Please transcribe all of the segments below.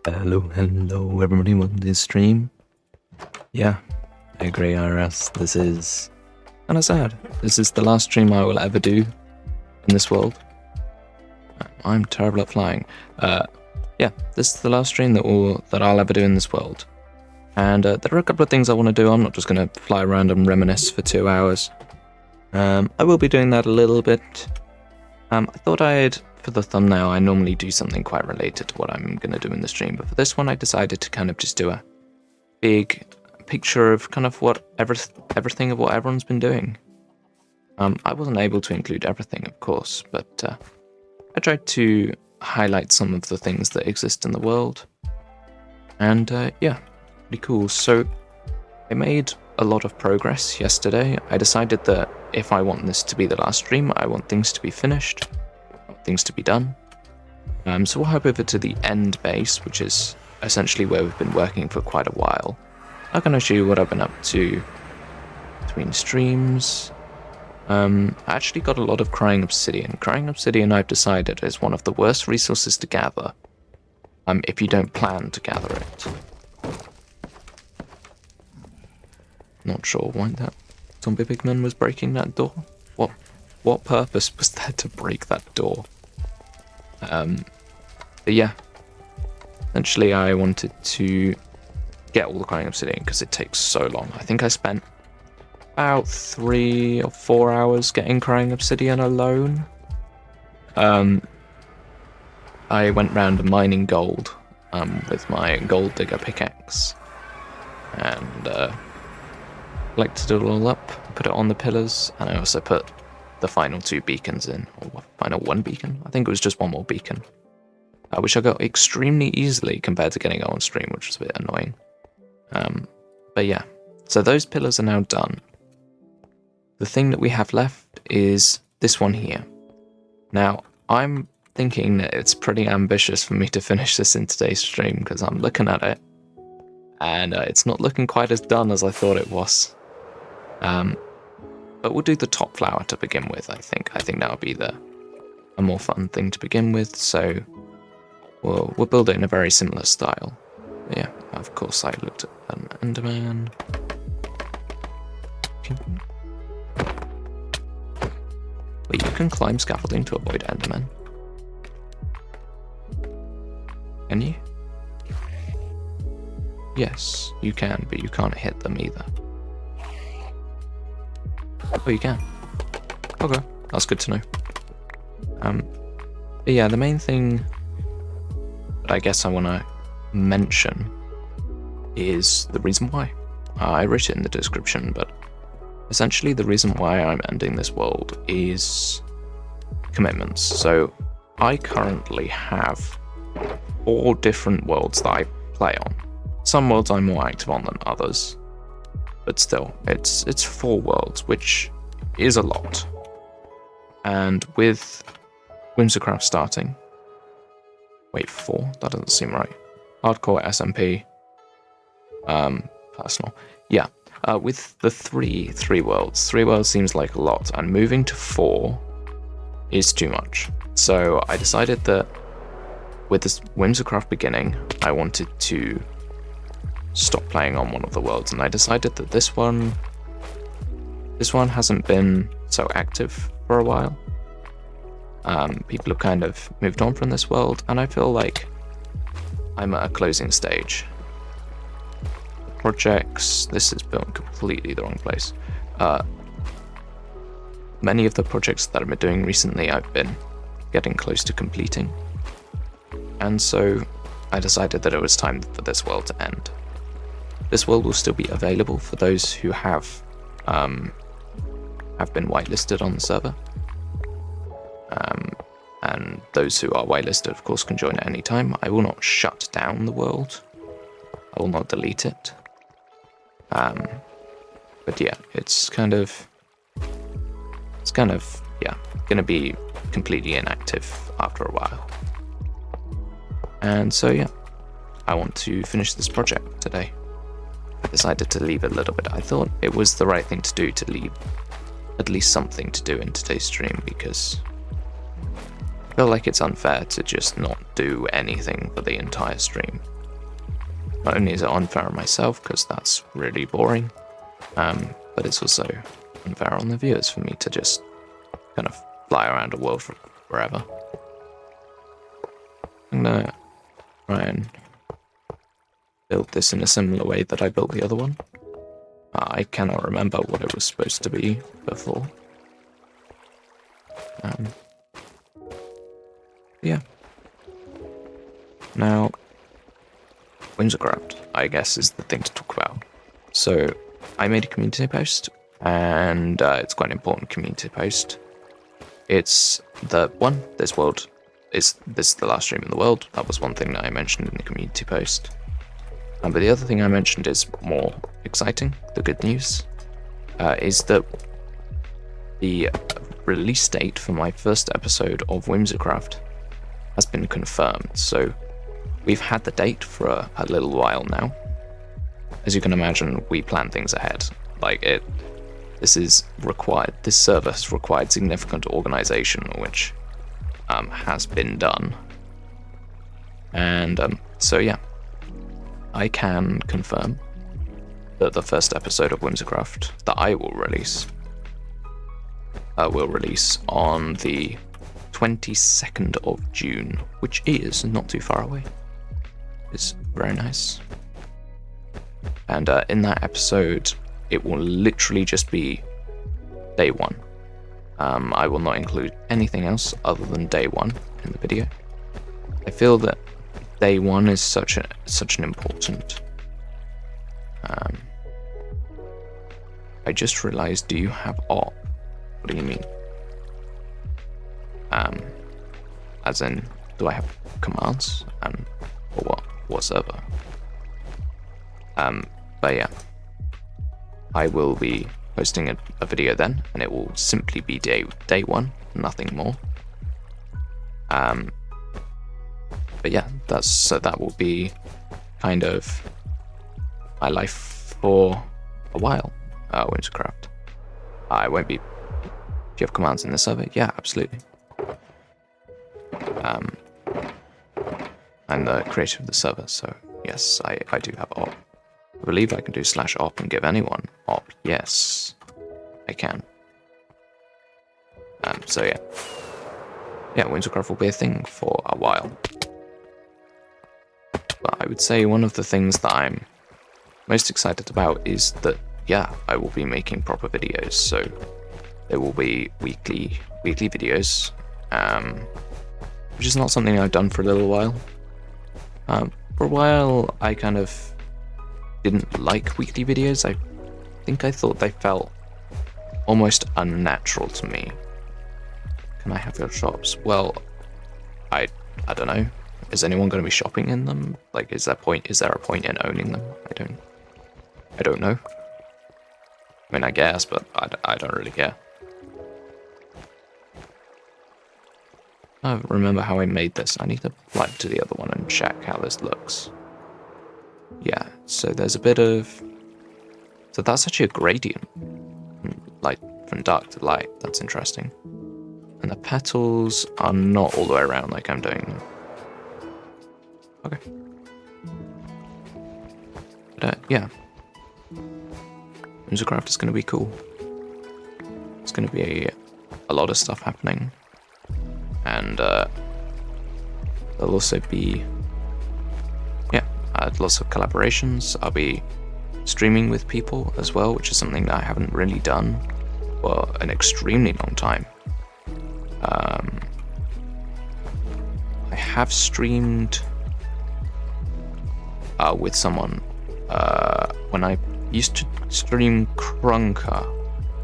Hello everybody, welcome to this stream. Yeah, I agree IRS, this is kinda sad. This is the last stream I will ever do in this world. I'm terrible at flying. Yeah, this is the last stream that I'll ever do in this world. And there are a couple of things I want to do. I'm not just going to fly around and reminisce for 2 hours. I will be doing that a little bit. I thought for the thumbnail, I normally do something quite related to what I'm going to do in the stream, but for this one I decided to kind of just do a big picture of kind of everything of what everyone's been doing. I wasn't able to include everything, of course, but I tried to highlight some of the things that exist in the world. And yeah, pretty cool. So I made a lot of progress yesterday. I decided that if I want this to be the last stream, I want things to be finished. Things to be done. So we'll hop over to the end base, which is essentially where we've been working for quite a while. I'm going to show you what I've been up to between streams. I actually got a lot of crying obsidian. Crying obsidian, I've decided, is one of the worst resources to gather if you don't plan to gather it. Not sure why that zombie pigman was breaking that door. What purpose was there to break that door? But yeah, essentially I wanted to get all the crying obsidian because it takes so long. I think I spent about 3 or 4 hours getting crying obsidian alone. I went round mining gold with my gold digger pickaxe and collected it all up, put it on the pillars, and I also put the final 2 beacons in, or final 1 beacon. I think it was just 1 more beacon, which I got extremely easily compared to getting it on stream, which was a bit annoying. But yeah, so those pillars are now done. The thing that we have left is this one here. Now, I'm thinking that it's pretty ambitious for me to finish this in today's stream, because I'm looking at it, and it's not looking quite as done as I thought it was. But we'll do the top flower to begin with, I think. I think that'll be a more fun thing to begin with, so we'll build it in a very similar style. But yeah, of course I looked at an Enderman. Wait, you can climb scaffolding to avoid Endermen? Can you? Yes, you can, but you can't hit them either. Oh, you can. Okay, that's good to know. But yeah, the main thing that I guess I want to mention is the reason why. I wrote it in the description, but essentially the reason why I'm ending this world is commitments. So I currently have 4 different worlds that I play on. Some worlds I'm more active on than others. But still, it's 4 worlds, which is a lot. And with Whimsicraft starting... Wait, 4? That doesn't seem right. Hardcore, SMP, personal. Yeah, with the 3 worlds. 3 worlds seems like a lot, and moving to 4 is too much. So I decided that with this Whimsicraft beginning, I wanted to stop playing on one of the worlds, and I decided that this one hasn't been so active for a while. People have kind of moved on from this world, and I feel like I'm at a closing stage. Projects, this is built completely the wrong place. Many of the projects that I've been doing recently, I've been getting close to completing, and so I decided that it was time for this world to end. This world will still be available for those who have been whitelisted on the server. And those who are whitelisted, of course, can join at any time. I will not shut down the world. I will not delete it. But yeah, it's kind of yeah, gonna be completely inactive after a while. And so yeah, I want to finish this project today. I decided to leave it a little bit. I thought it was the right thing to do, to leave at least something to do in today's stream, because feel like it's unfair to just not do anything for the entire stream. Not only is it unfair on myself, because that's really boring, but it's also unfair on the viewers for me to just kind of fly around the world forever. I'm gonna try and build this in a similar way that I built the other one. I cannot remember what it was supposed to be before. Yeah. Now, Whimsicraft, I guess, is the thing to talk about. So, I made a community post, and it's quite an important community post. It's this world is the last stream in the world. That was one thing that I mentioned in the community post. But the other thing I mentioned is more exciting. The good news is that the release date for my first episode of Whimsicraft has been confirmed. So we've had the date for a little while now. As you can imagine, we plan things ahead. This service required significant organization, which has been done. And so yeah, I can confirm that the first episode of Whimsicraft that I will release on the 22nd of June, which is not too far away. It's very nice. And in that episode, it will literally just be day one. I will not include anything else other than day one in the video. I feel that day one is such an important. I just realized, do you have op? What do you mean? As in, do I have commands? Or what? What server? But yeah, I will be posting a video then, and it will simply be day one, nothing more. But yeah, that will be kind of my life for a while. Whimsicraft. I won't be. If you have commands in the server, yeah, absolutely. I'm the creator of the server, so yes, I do have op. I believe I can do /op and give anyone op. Yes, I can. So yeah. Yeah, Whimsicraft will be a thing for a while. But I would say one of the things that I'm most excited about is that, yeah, I will be making proper videos. So there will be weekly videos, which is not something I've done for a little while. For a while, I kind of didn't like weekly videos. I think I thought they felt almost unnatural to me. Can I have your shops? Well, I don't know. Is anyone going to be shopping in them? Like, is there a point in owning them? I don't know. I mean, I guess, but I don't really care. I don't remember how I made this. I need to fly to the other one and check how this looks. Yeah, so there's a bit of... So that's actually a gradient. Like, from dark to light. That's interesting. And the petals are not all the way around like I'm doing them. Okay. But yeah. Whimsicraft is going to be cool. It's going to be a lot of stuff happening. And there'll also be, yeah, lots of collaborations. I'll be streaming with people as well, which is something that I haven't really done for an extremely long time. I have streamed with someone when I used to stream Krunker,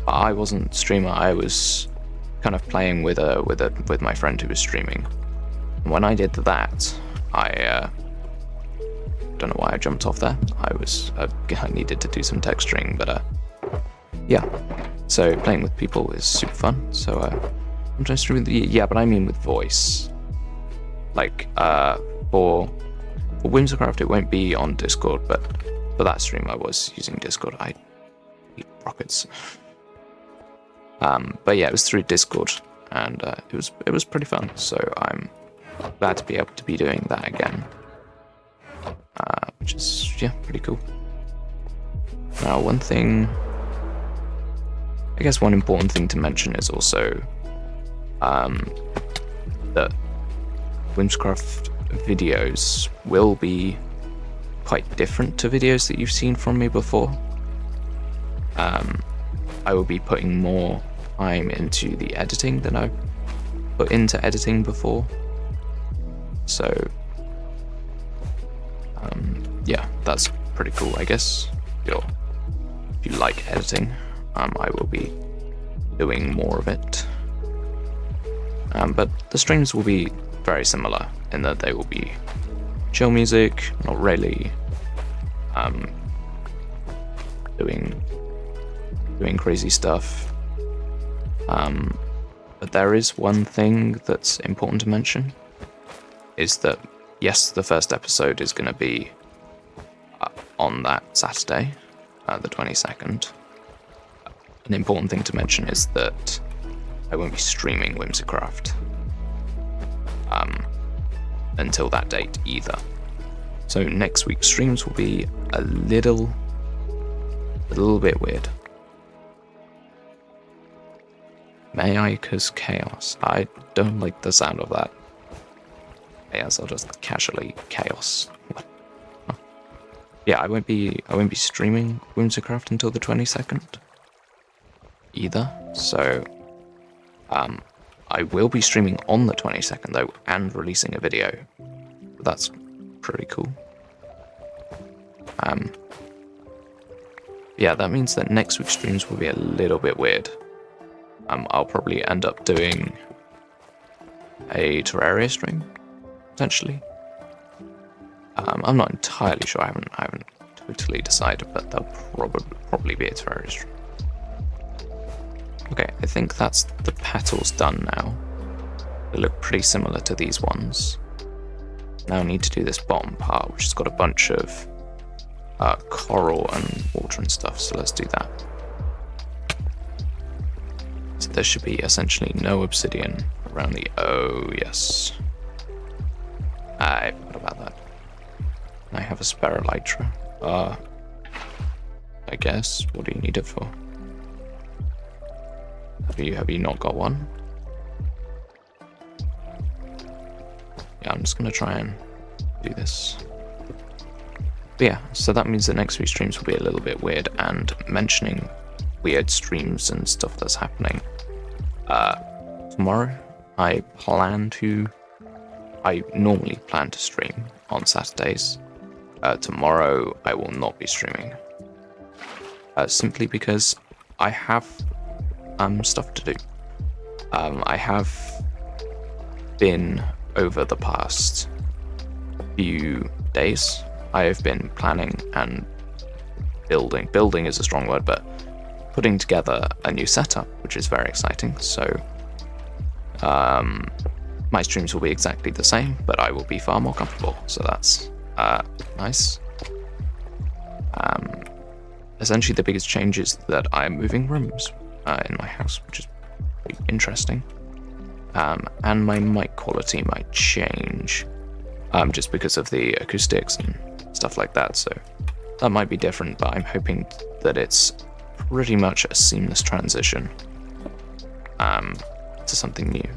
but I wasn't streamer. I was kind of playing with my friend who was streaming. And when I did that, I don't know why I jumped off there. I needed to do some texturing, but yeah. So playing with people is super fun. So I'm trying to stream with but I mean with voice. Like for Whimsicraft, it won't be on Discord, but for that stream I was using Discord. I eat rockets. But yeah, it was through Discord, and it was pretty fun. So I'm glad to be able to be doing that again, which is pretty cool. Now, one important thing to mention is also that Whimsicraft videos will be quite different to videos that you've seen from me before. I will be putting more time into the editing than I've put into editing before. So, that's pretty cool, I guess. If you like editing, I will be doing more of it. But the streams will be very similar in that they will be chill music, not really doing crazy stuff. But there is one thing that's important to mention, is that yes, the first episode is going to be on that Saturday, the 22nd. An important thing to mention is that I won't be streaming Whimsicraft until that date either. So next week's streams will be a little bit weird. May I cause chaos? I don't like the sound of that. Yes, I'll just casually chaos. What? Oh. Yeah, I won't be streaming Whimsicraft until the 22nd either. So I will be streaming on the 22nd though, and releasing a video. That's pretty cool. Yeah, that means that next week's streams will be a little bit weird. I'll probably end up doing a Terraria stream, potentially. I'm not entirely sure. I haven't totally decided, but there'll probably be a Terraria stream. Okay, I think that's the petals done now. They look pretty similar to these ones. Now I need to do this bottom part, which has got a bunch of coral and water and stuff, so let's do that. So there should be essentially no obsidian around the... Oh, yes. I forgot about that. I have a spare elytra. I guess. What do you need it for? Have you not got one? Yeah, I'm just gonna try and do this. But yeah, so that means that next week's streams will be a little bit weird, and mentioning weird streams and stuff that's happening. Tomorrow, I normally plan to stream on Saturdays. Tomorrow, I will not be streaming. Simply because I have stuff to do. I have been, over the past few days, I have been planning and building is a strong word, but putting together a new setup, which is very exciting. So my streams will be exactly the same, but I will be far more comfortable, so that's nice. Essentially the biggest change is that I'm moving rooms in my house, which is pretty interesting. And my mic quality might change just because of the acoustics and stuff like that, so that might be different, but I'm hoping that it's pretty much a seamless transition to something new.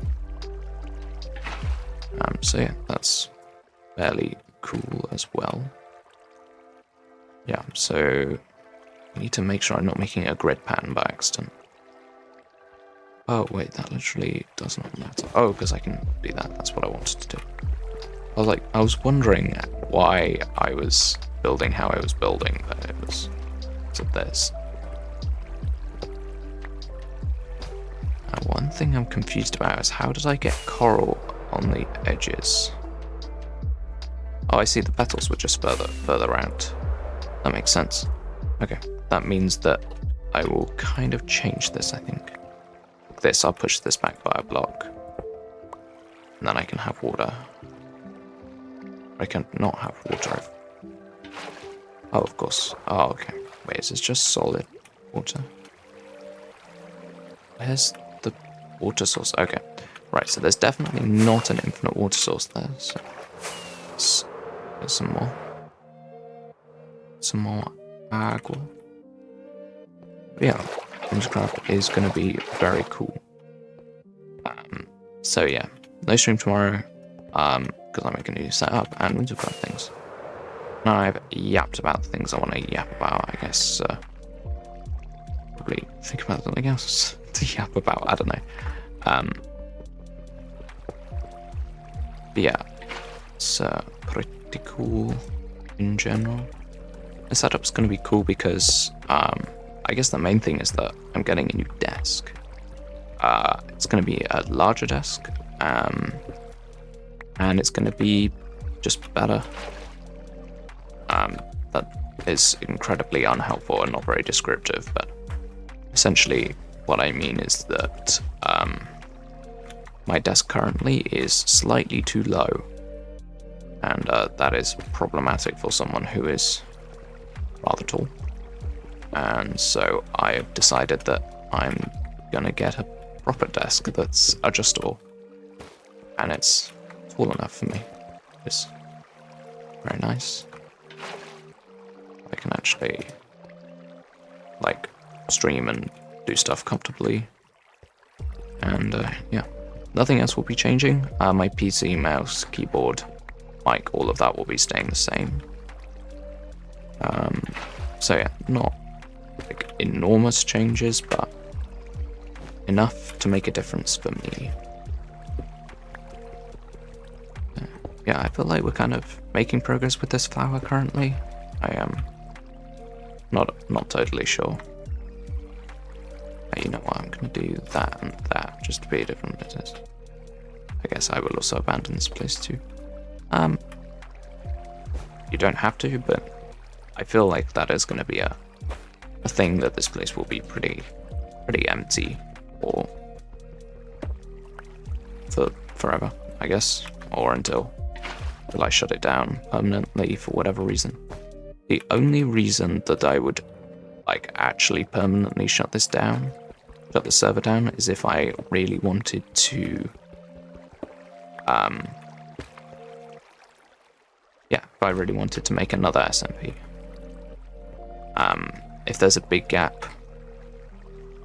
So yeah, that's fairly cool as well. Yeah, so I need to make sure I'm not making a grid pattern by accident. Oh wait, that literally does not matter. Oh, because I can do that. That's what I wanted to do. I was wondering why I was building how I was building, but it was this. One thing I'm confused about is how did I get coral on the edges? Oh, I see, the petals were just further out. That makes sense. Okay, that means that I will kind of change this, I think. Like this, I'll push this back by a block. And then I can have water. I can not have water. Oh, of course. Oh, okay. Wait, is this just solid water? Where's the water source. Okay. Right, so there's definitely not an infinite water source there. So there's some more. Some more agua. But yeah, Witchcraft is going to be very cool. So yeah, no stream tomorrow, because I'm making a new setup and Witchcraft things. Now I've yapped about the things I want to yap about, I guess. Probably think about something else to yap about, I don't know. But yeah, it's pretty cool in general. The setup's going to be cool because I guess the main thing is that I'm getting a new desk. It's going to be a larger desk, and it's going to be just better. That is incredibly unhelpful and not very descriptive, but essentially what I mean is that my desk currently is slightly too low, and that is problematic for someone who is rather tall. And so I've decided that I'm gonna get a proper desk that's adjustable, and it's tall enough for me. It's very nice. I can actually like stream and do stuff comfortably, and yeah, nothing else will be changing. My PC, mouse, keyboard, mic, all of that will be staying the same. So yeah, not like enormous changes, but enough to make a difference for me. Yeah, I feel like we're kind of making progress with this flower currently. I am not totally sure. You know what, I'm gonna do that and that just to be a different business. I guess I will also abandon this place too. You don't have to, but I feel like that is gonna be a thing, that this place will be pretty empty or for forever, I guess, or until I shut it down permanently for whatever reason. The only reason that I would like actually permanently shut the server down, is if I really wanted to if I really wanted to make another SMP. If there's a big gap,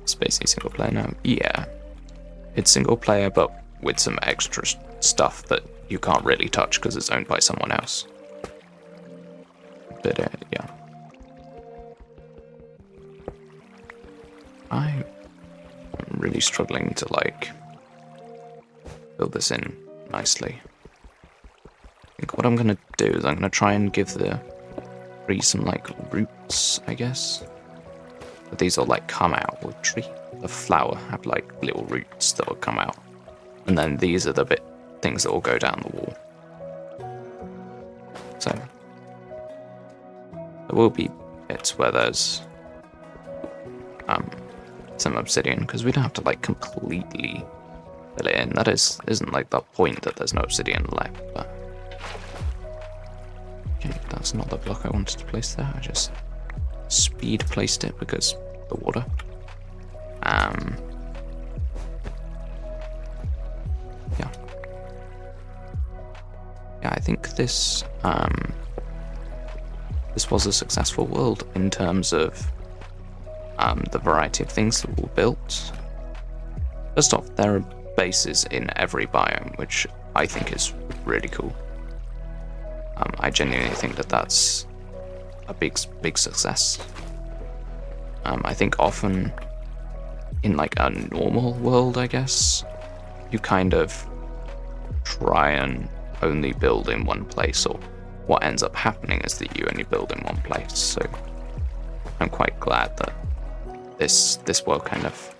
it's basically single player now. Yeah, it's single player, but with some extra stuff that you can't really touch because it's owned by someone else. But yeah, I'm really struggling to like build this in nicely. I think what I'm gonna do is I'm gonna try and give the tree some like roots, I guess. But these will like come out. The flower have like little roots that will come out, and then these are the things that will go down the wall. So there will be bits where there's some obsidian, because we don't have to like completely fill it in. That isn't like the point that there's no obsidian left. But okay, that's not the block I wanted to place there. I just speed placed it because the water. Yeah, I think this was a successful world in terms of the variety of things that were built. First off, there are bases in every biome, which I think is really cool. I genuinely think that that's a big success. I think often in like a normal world, I guess, you kind of try and only build in one place, or what ends up happening is that you only build in one place. So I'm quite glad that this world kind of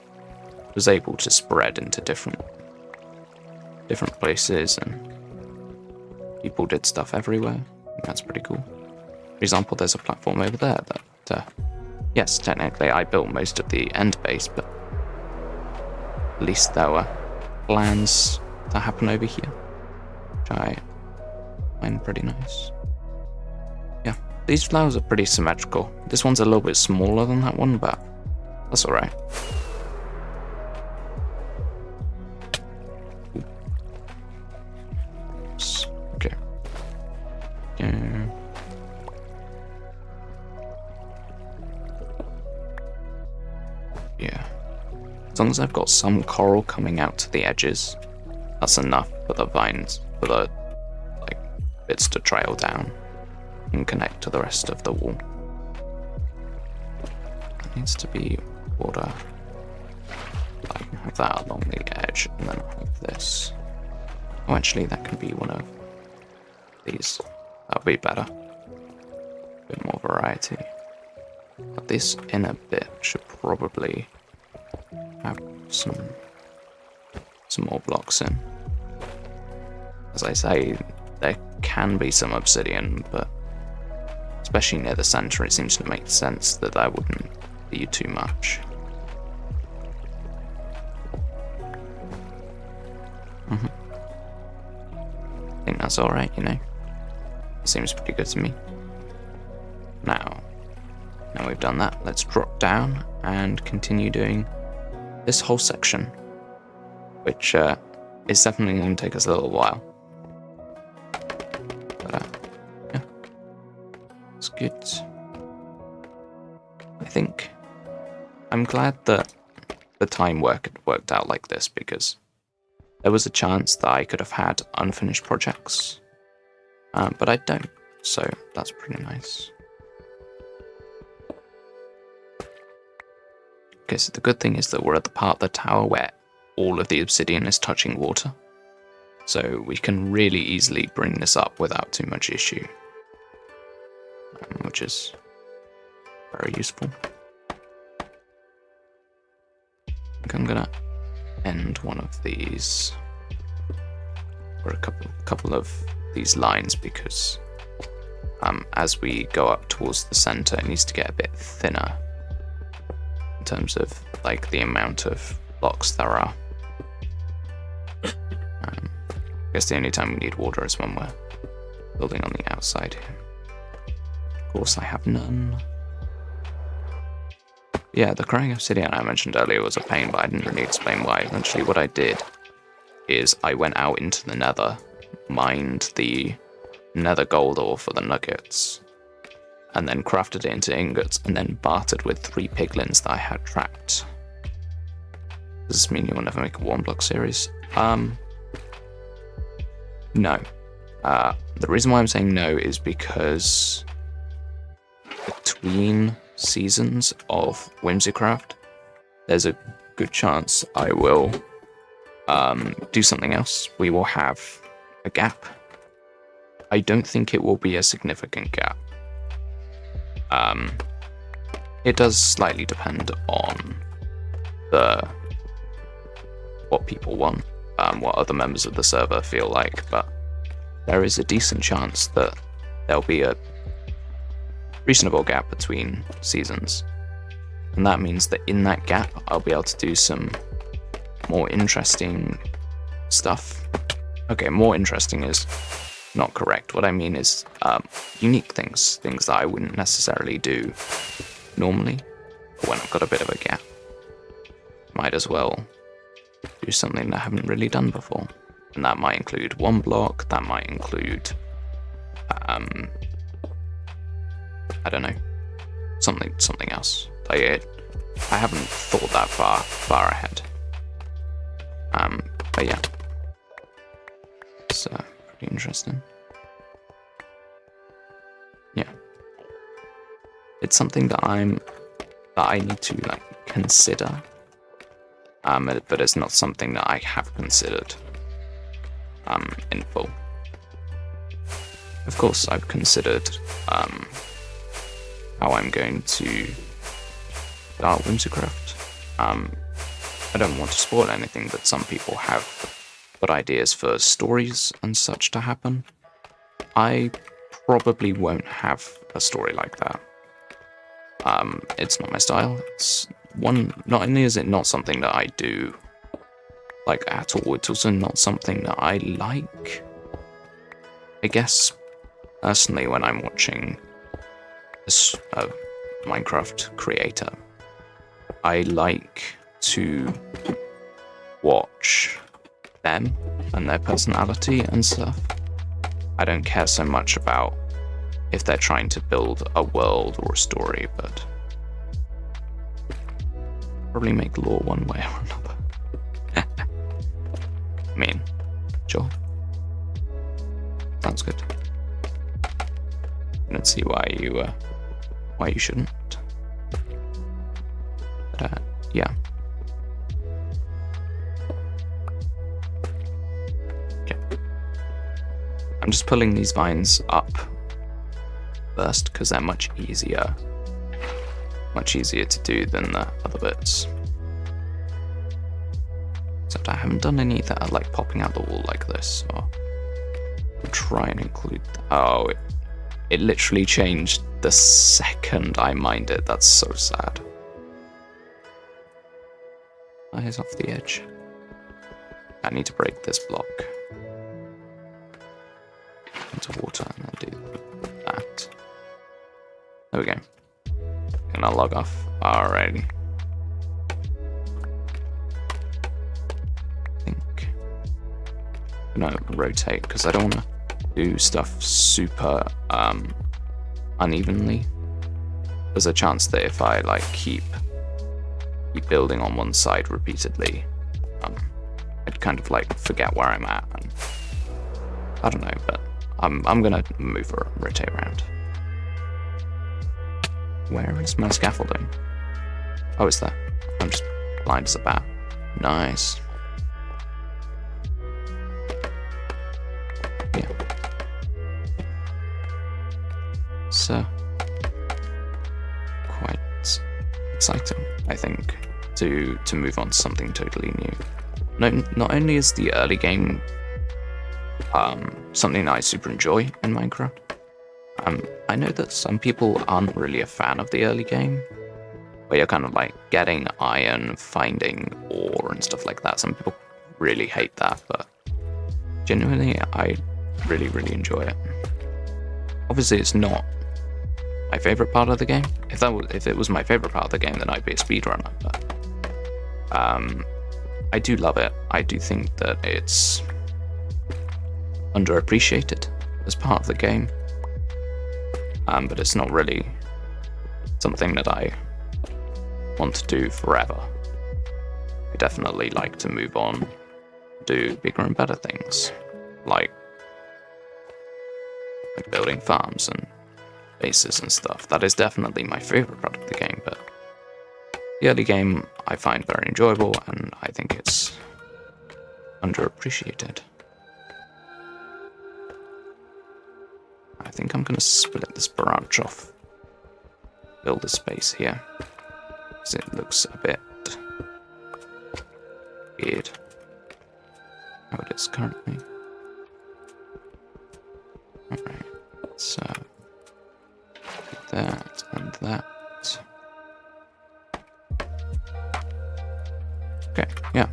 was able to spread into different places, and people did stuff everywhere. That's pretty cool. For example, there's a platform over there that, yes, technically I built most of the end base, but at least there were plans to happen over here, which I find pretty nice. Yeah, these flowers are pretty symmetrical. This one's a little bit smaller than that one, but that's alright. go. Yeah. As long as I've got some coral coming out to the edges, that's enough for the vines, for the like bits to trail down and connect to the rest of the wall. It needs to be water. I can have that along the edge, and then I'll have this. Oh, actually, that can be one of these. That'll be better. A bit more variety. But this inner bit should probably have some more blocks in. As I say, there can be some obsidian, but especially near the center, it seems to make sense that that wouldn't be too much. I think that's alright, you know. It seems pretty good to me. Now we've done that, let's drop down and continue doing this whole section, which is definitely going to take us a little while. But yeah, it's good. I think I'm glad that the time worked out like this, because there was a chance that I could have had unfinished projects, but I don't, so that's pretty nice. Okay, so the good thing is that we're at the part of the tower where all of the obsidian is touching water, so we can really easily bring this up without too much issue, which is very useful. I think I'm gonna end one of these, or a couple of these lines, because as we go up towards the center, it needs to get a bit thinner in terms of like the amount of blocks there are. I guess the only time we need water is when we're building on the outside here. Of course, I have none. Yeah, the crying obsidian I mentioned earlier was a pain, but I didn't really explain why. Eventually what I did is I went out into the nether, mined the nether gold ore for the nuggets, and then crafted it into ingots, and then bartered with 3 piglins that I had trapped. Does this mean you will never make a 1-block series? No. The reason why I'm saying no is because between seasons of Whimsycraft, there's a good chance I will do something else. We will have a gap. I don't think it will be a significant gap. It does slightly depend on what people want, what other members of the server feel like, but there is a decent chance that there'll be a reasonable gap between seasons, and that means that in that gap I'll be able to do some more interesting stuff. Okay, more interesting is not correct. What I mean is unique things that I wouldn't necessarily do normally, but when I've got a bit of a gap, might as well do something that I haven't really done before. And that might include 1 block, that might include I don't know, something else. I haven't thought that far ahead. But yeah, it's pretty interesting. Yeah, it's something that I need to like consider. But it's not something that I have considered in full. Of course, I've considered how I'm going to start Whimsycraft. I don't want to spoil anything, but some people have got ideas for stories and such to happen. I probably won't have a story like that. It's not my style. It's not only is it not something that I do like at all, it's also not something that I like. I guess personally, when I'm watching a Minecraft creator, I like to watch them and their personality and stuff. I don't care so much about if they're trying to build a world or a story, but probably make lore one way or another. I mean, sure. Sounds good. I don't see why you shouldn't. But, yeah. Okay. I'm just pulling these vines up first because they're much easier to do than the other bits. Except I haven't done any that are like popping out the wall like this, so I'll try and include. Oh, it literally changed the second I mined it. That's so sad. Eyes off the edge. I need to break this block into water and then do that. There we go. And I'll log off. Alrighty. I think I'm gonna rotate because I don't want to do stuff super unevenly. There's a chance that if I like keep building on one side repeatedly, I'd kind of like forget where I'm at, and I don't know, but I'm gonna move or rotate around. Where is my scaffolding? Oh, it's there. I'm just blind as a bat. Nice. Yeah. So quite exciting, I think, to move on to something totally new. Not only is the early game something I super enjoy in Minecraft, I know that some people aren't really a fan of the early game, where you're kind of like getting iron, finding ore and stuff like that. Some people really hate that, but genuinely I really, really enjoy it. Obviously it's not my favorite part of the game. If it was my favorite part of the game, then I'd be a speedrunner, but I do love it. I do think that it's underappreciated as part of the game. But it's not really something that I want to do forever. I definitely like to move on, do bigger and better things, like building farms and bases and stuff. That is definitely my favorite part of the game, but the early game I find very enjoyable, and I think it's underappreciated. I think I'm going to split this branch off, build a space here, because it looks a bit weird how it is currently. Alright, so that and that. Okay, yeah.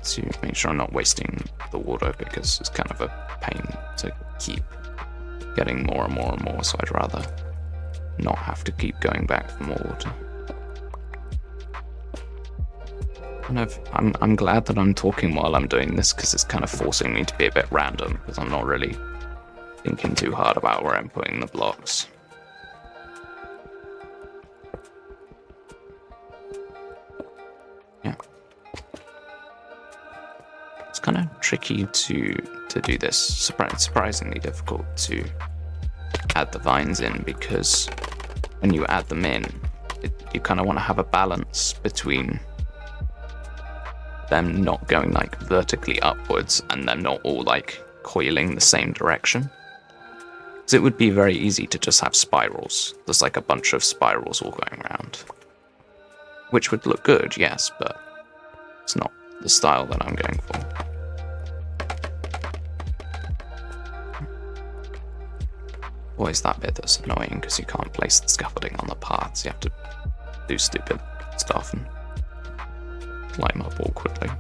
To make sure I'm not wasting the water, because it's kind of a pain to keep getting more and more and more, so I'd rather not have to keep going back for more water. And I'm glad that I'm talking while I'm doing this, because it's kind of forcing me to be a bit random, because I'm not really thinking too hard about where I'm putting the blocks. Yeah. It's kind of tricky to do this, surprisingly difficult to add the vines in, because when you add them in, you kind of want to have a balance between them not going like vertically upwards and them not all like coiling the same direction. Because it would be very easy to just have spirals. There's like a bunch of spirals all going around, which would look good, yes, but it's not the style that I'm going for. Always that bit that's annoying, because you can't place the scaffolding on the paths. You have to do stupid stuff and climb up awkwardly.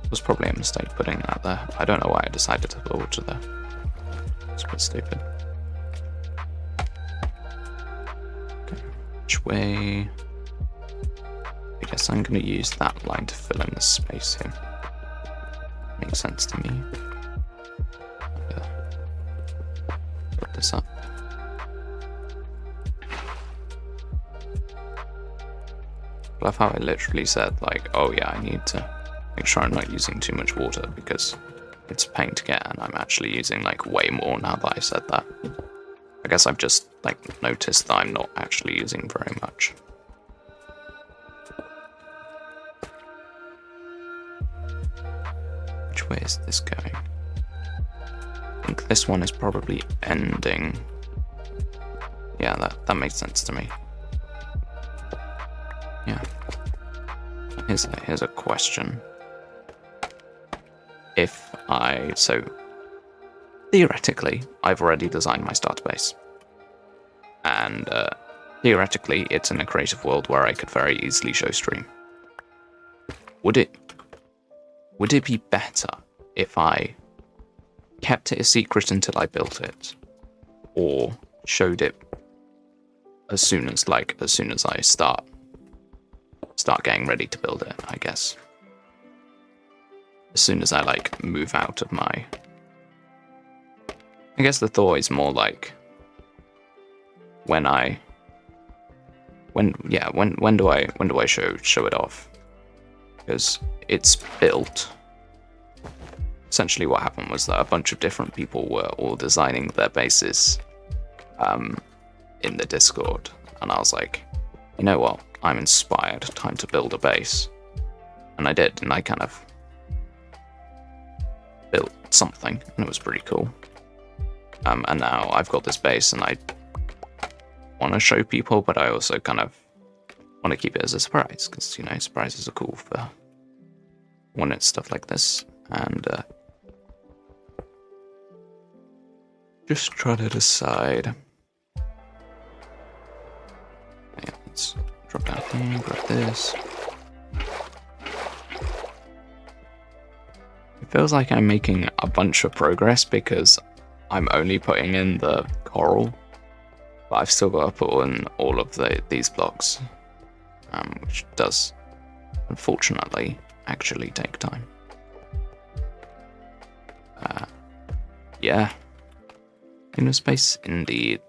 It was probably a mistake putting that there. I don't know why I decided to put water there. It's a bit stupid. Okay. Which way? I guess I'm going to use that line to fill in the space here. Makes sense to me. Put this up. I love how I literally said, like, oh yeah, I need to make sure I'm not using too much water because it's a pain to get, and I'm actually using like way more now that I said that. I guess I've just like noticed that I'm not actually using very much. Which way is this going? I think this one is probably ending. Yeah, that makes sense to me. Yeah. Here's a question. So theoretically, I've already designed my starter base. And theoretically, it's in a creative world where I could very easily show stream. Would it be better if I kept it a secret until I built it, or showed it as soon as I start getting ready to build it, I guess. As soon as I like move out of my, I guess the thought is more like when do I show it off? Because it's built. Essentially what happened was that a bunch of different people were all designing their bases in the Discord, and I was like, you know what, I'm inspired, time to build a base. And I did, and I kind of built something, and it was pretty cool. And now I've got this base, and I want to show people, but I also kind of want to keep it as a surprise, because, you know, surprises are cool for when it's stuff like this. And just trying to decide. Yeah, let's drop down here, grab this. It feels like I'm making a bunch of progress because I'm only putting in the coral, but I've still got to put in all of these blocks, which does, unfortunately, actually take time. Yeah, inner space indeed.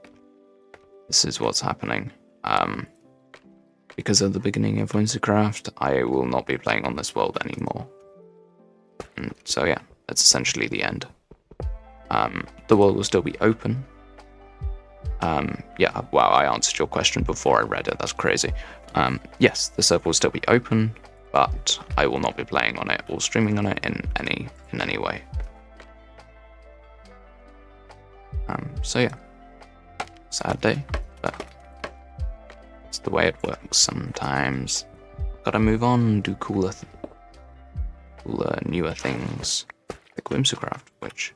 This is what's happening. Because of the beginning of Wintercraft, I will not be playing on this world anymore. And so yeah, that's essentially the end. The world will still be open. Yeah, wow, I answered your question before I read it, that's crazy. Yes, the server will still be open, but I will not be playing on it or streaming on it in any way. So yeah, sad day, but it's the way it works sometimes. Gotta move on, do cooler, newer things, like Whimsicraft, which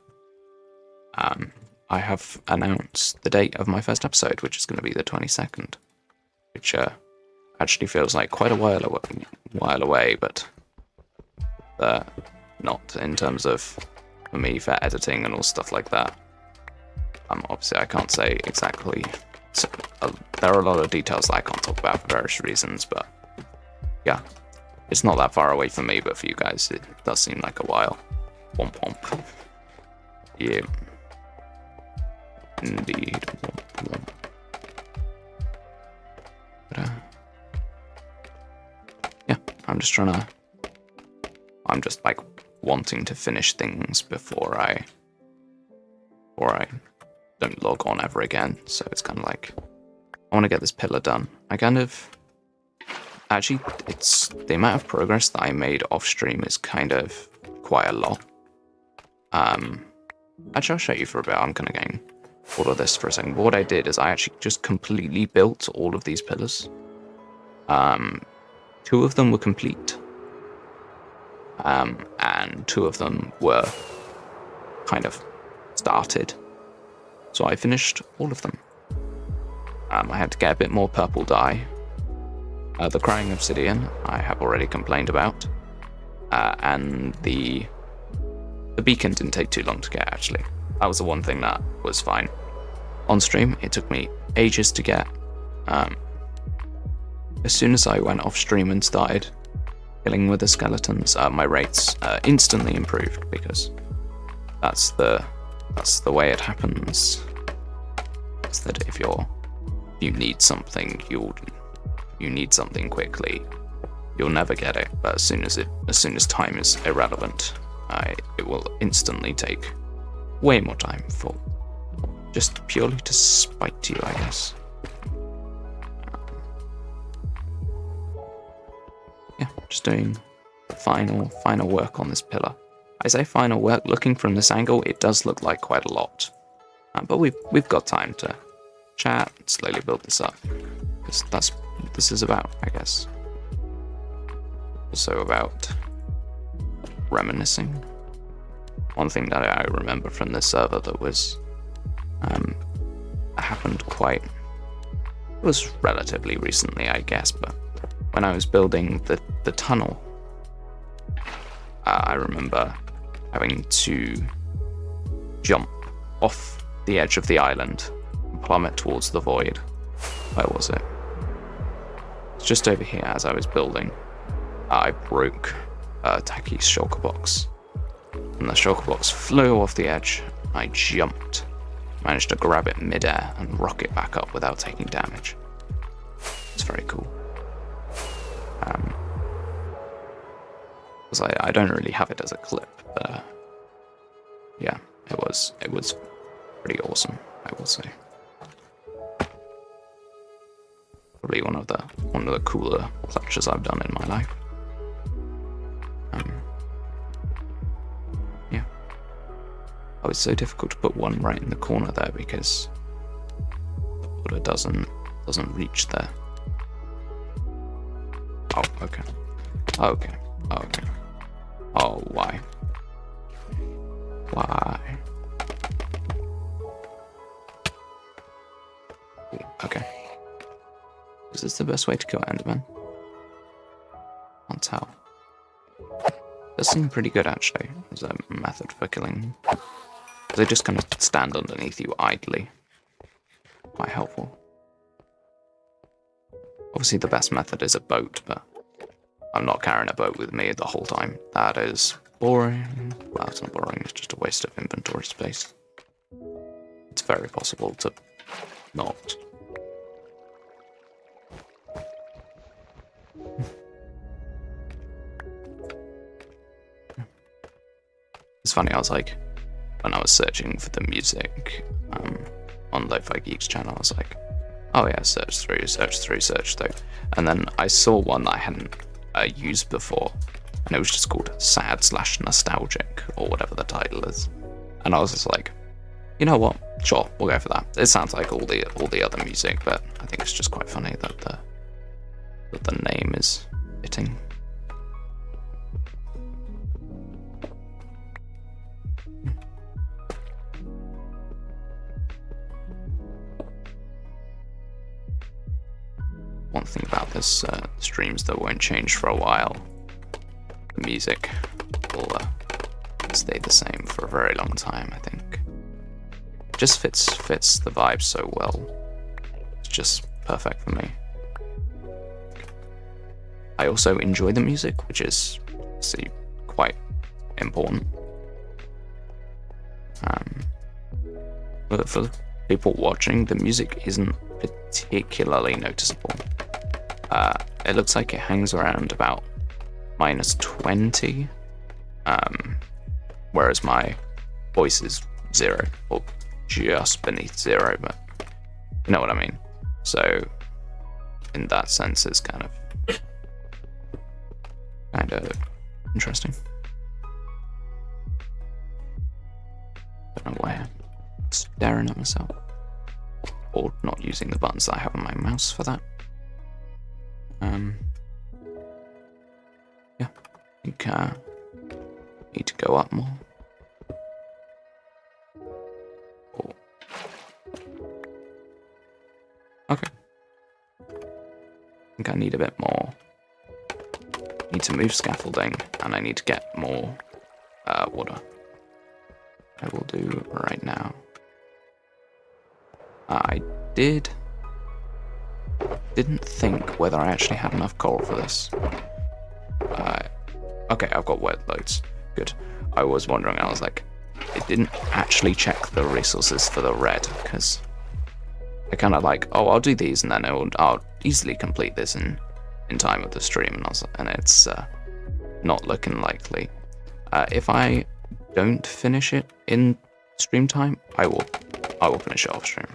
I have announced the date of my first episode, which is going to be the 22nd, which actually feels like quite a while away, but not in terms of for me for editing and all stuff like that. Obviously I can't say exactly, so, there are a lot of details that I can't talk about for various reasons, but yeah, it's not that far away for me, but for you guys it does seem like a while. Womp womp. Yeah. Indeed. Womp womp. But yeah, I'm just like wanting to finish things before I don't log on ever again. So it's kind of like, I want to get this pillar done. Actually, it's the amount of progress that I made off stream is kind of quite a lot. Actually, I'll show you for a bit. I'm kind of getting bored of this for a second. But what I did is I actually just completely built all of these pillars. 2 of them were complete. And 2 of them were kind of started. So I finished all of them. I had to get a bit more purple dye. The crying obsidian I have already complained about. And the beacon didn't take too long to get, actually. That was the one thing that was fine. On stream, it took me ages to get. as soon as I went off stream and started killing with the skeletons, my rates instantly improved, because that's the way it happens. It's that if you need something, you need something quickly, you'll never get it. But as soon as time is irrelevant, it will instantly take way more time, for just purely to spite you, I guess. Yeah, just doing the final work on this pillar. I say final work. Looking from this angle, it does look like quite a lot, but we've got time to chat and slowly build this up, because that's what this is about, I guess. Also about reminiscing. One thing that I remember from this server that was happened it was relatively recently, I guess, but when I was building the tunnel, I remember having to jump off the edge of the island and plummet towards the void. Where was it? It's just over here. As I was building, I broke Taki's shulker box, and the shulker box flew off the edge. I jumped, managed to grab it mid-air and rock it back up without taking damage. It's very cool. Because I don't really have it as a clip, but yeah, it was pretty awesome, I will say. Probably one of the cooler clutches I've done in my life. Yeah. Oh, it's so difficult to put one right in the corner there, because the border doesn't reach there. Oh, okay. Okay. Okay. Oh, why? Why? Okay. Is this the best way to kill Enderman? Can't tell. Does seem pretty good, actually, as a method for killing. They just kind of stand underneath you idly. Quite helpful. Obviously, the best method is a boat, but I'm not carrying a boat with me the whole time. That is boring. Well, it's not boring, it's just a waste of inventory space. It's very possible to not. It's funny, I was like, when I was searching for the music on Lofi Geek's channel, I was like, oh yeah, search through. And then I saw one that I hadn't used before, and it was just called Sad/Nostalgic, or whatever the title is. And I was just like, you know what? Sure, we'll go for that. It sounds like all the other music, but I think it's just quite funny that the name is fitting. One thing about this streams that won't change for a while, the music will stay the same for a very long time, I think. It just fits the vibe so well. It's just perfect for me. I also enjoy the music, which is quite important. But for people watching, the music isn't particularly noticeable. It looks like it hangs around about -20, whereas my voice is 0, or just beneath 0, but you know what I mean. So in that sense, it's kind of interesting. Don't know why I'm staring at myself, or not using the buttons that I have on my mouse for that. Yeah, I think need to go up more. Oh. Okay. I think I need a bit more. Need to move scaffolding, and I need to get more water. I will do right now. I did didn't think whether I actually had enough coal for this. Okay, I've got wet loads. Good. I was wondering, I was like, it didn't actually check the resources for the red, because I kind of like, oh, I'll do these, and then I'll easily complete this in time of the stream, and it's not looking likely. If I don't finish it in stream time, I will finish it off stream.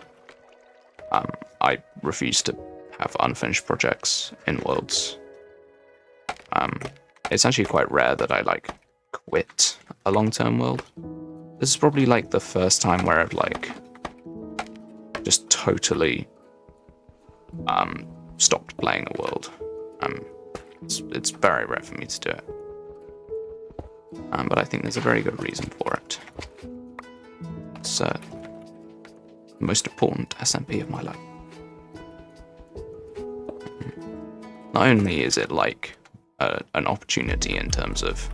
I refuse to have unfinished projects in Worlds. It's actually quite rare that I like quit a long-term world. This is probably like the first time where I've like just totally stopped playing a world. It's very rare for me to do it. But I think there's a very good reason for it. It's the most important SMP of my life. Not only is it like an opportunity in terms of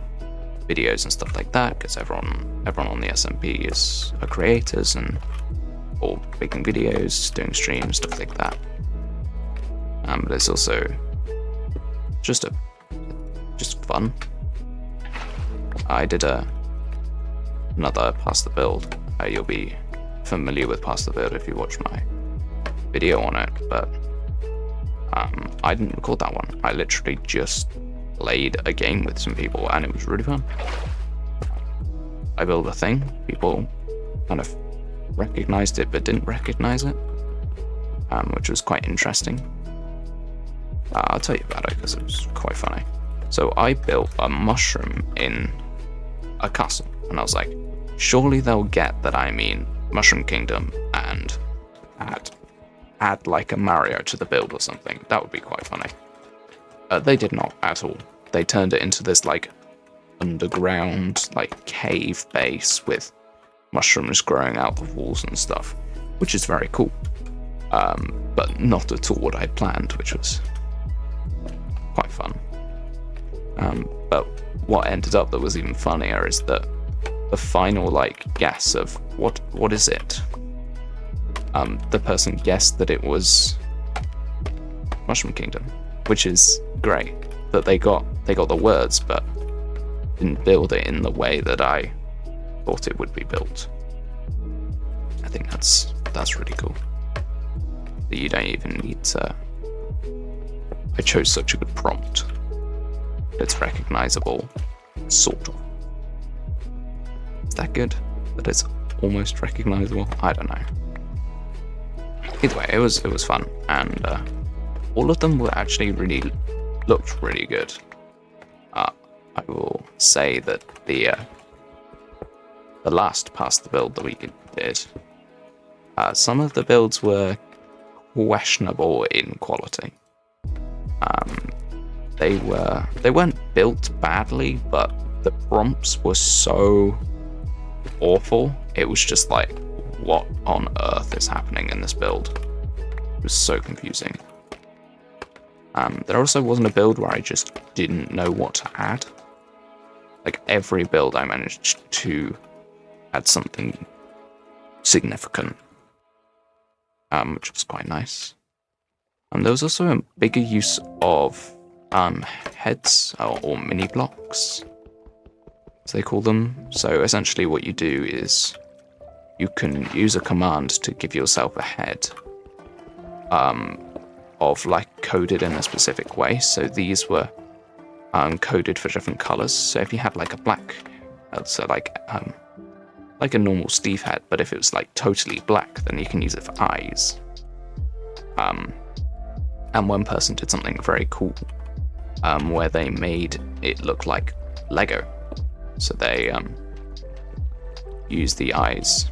videos and stuff like that, because everyone on the SMP are creators and or making videos, doing streams, stuff like that. But it's also just fun. I did another Pass the Build. You'll be familiar with Pass the Build if you watch my video on it, but I didn't record that one. I literally just played a game with some people, and it was really fun. I built a thing. People kind of recognized it, but didn't recognize it, which was quite interesting. I'll tell you about it because it was quite funny. So I built a mushroom in a castle, and I was like, surely they'll get that I mean Mushroom Kingdom and add like a Mario to the build or something. That would be quite funny. They did not at all. They turned it into this like underground like cave base with mushrooms growing out the walls and stuff, which is very cool. But not at all what I planned, which was quite fun. But what ended up that was even funnier is that the final like guess of what is it? The person guessed that it was Mushroom Kingdom, which is great. That they got the words, but didn't build it in the way that I thought it would be built. I think that's really cool. That you don't even need to. I chose such a good prompt. It's recognizable, sort of. Is that good? That it's almost recognizable? I don't know. Either way, it was fun, and all of them were actually looked really good. I will say that the last Pass the Build that we did, some of the builds were questionable in quality. They weren't built badly, but the prompts were so awful. It was just like, what on earth is happening in this build? It was so confusing. There also wasn't a build where I just didn't know what to add. Like every build I managed to add something significant, which was quite nice. There was also a bigger use of heads or mini blocks, as they call them. So essentially what you do is you can use a command to give yourself a head of like coded in a specific way. So these were coded for different colors. So if you had like a black, so like a normal Steve head, but if it was like totally black, then you can use it for eyes. And one person did something very cool, where they made it look like Lego. So they used the eyes.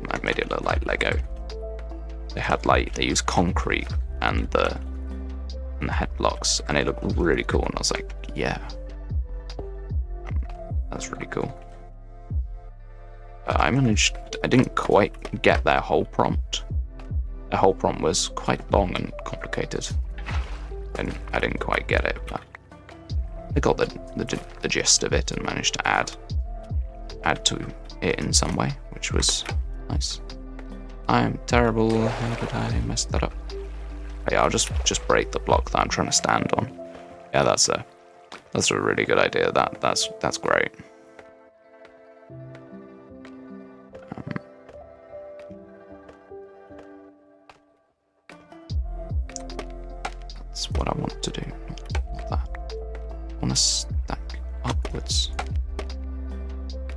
I made it look like Lego. They used concrete and the head blocks, and it looked really cool. And I was like, yeah, that's really cool. I didn't quite get their whole prompt. The whole prompt was quite long and complicated, and I didn't quite get it, but I got the gist of it and managed to add to it in some way, which was nice. I am terrible. How did I mess that up? Yeah, I'll just break the block that I'm trying to stand on. Yeah, that's a really good idea. That's great. That's what I want to do. Not that. I want to stack upwards.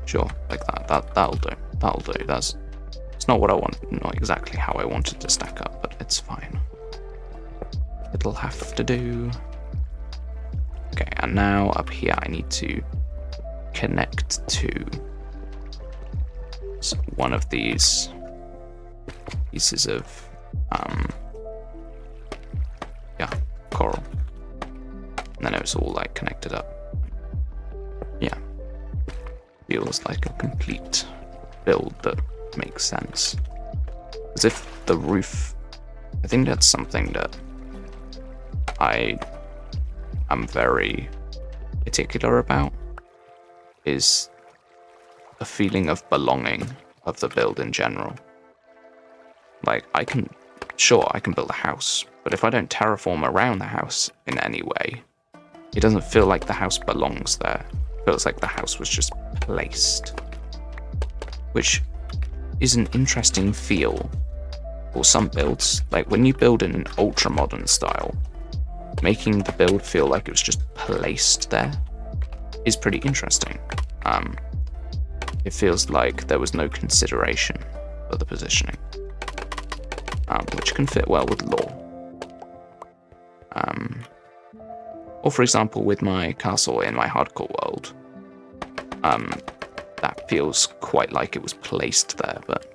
Sure, like that. That'll do. That'll do. It's not what I want. Not exactly how I wanted to stack up, but it's fine. It'll have to do. Okay, and now up here I need to connect to one of these pieces of yeah, coral. And then it's all like connected up. Yeah. Feels like a complete build that makes sense. As if the roof, I think that's something that I am very particular about, is a feeling of belonging of the build in general. Like, I can build a house, but if I don't terraform around the house in any way, it doesn't feel like the house belongs there. It feels like the house was just placed. Which is an interesting feel for some builds. Like, when you build in an ultra-modern style, making the build feel like it was just placed there is pretty interesting. It feels like there was no consideration for the positioning, which can fit well with lore. Or for example, with my castle in my hardcore world, that feels quite like it was placed there, but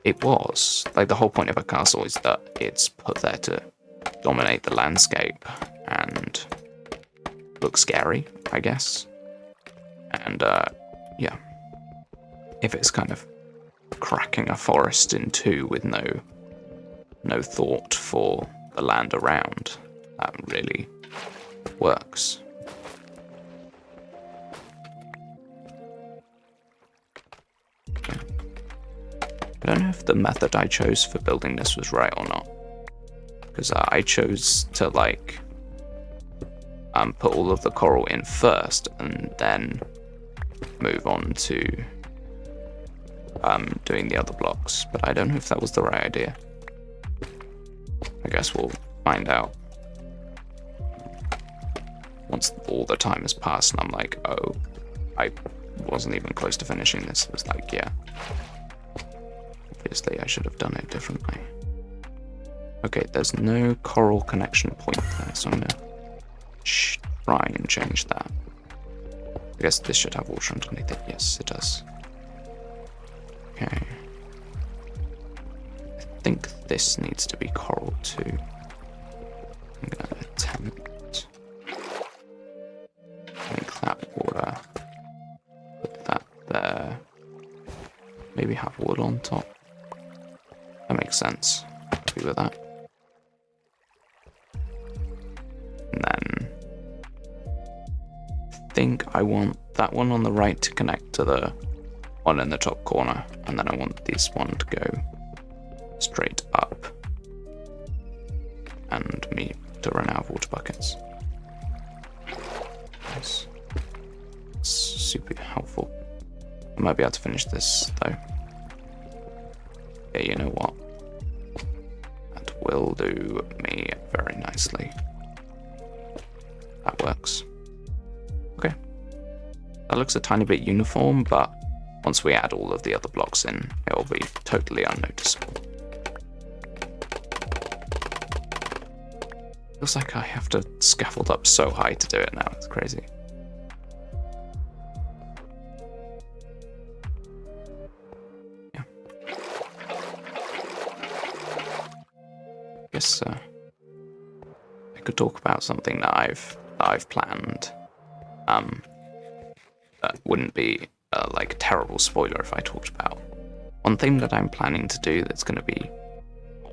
it was. Like, the whole point of a castle is that it's put there to dominate the landscape and look scary, I guess. And yeah, if it's kind of cracking a forest in two with no thought for the land around, that really works. Okay. I don't know if the method I chose for building this was right or not, because I chose to like put all of the coral in first and then move on to doing the other blocks, but I don't know if that was the right idea. I guess we'll find out once all the time has passed and I'm like, oh, I wasn't even close to finishing this. It was like, yeah, obviously I should have done it differently. Okay, there's no coral connection point there, so I'm gonna try and change that. I guess this should have water underneath it. Yes, it does. Okay. I think this needs to be coral too. I'm gonna attempt to make that water. Put that there. Maybe have wood on top. That makes sense. Happy with that. And then I think I want that one on the right to connect to the one in the top corner, and then I want this one to go straight up and me to run out of water buckets. Nice. Super helpful. I might be able to finish this though. Yeah, you know what? That will do me very nicely. That works. Okay. That looks a tiny bit uniform, but once we add all of the other blocks in, it will be totally unnoticeable. Feels like I have to scaffold up so high to do it now. It's crazy. Yeah. I guess I could talk about something that I've planned. That wouldn't be like a terrible spoiler if I talked about. One thing that I'm planning to do that's going to be,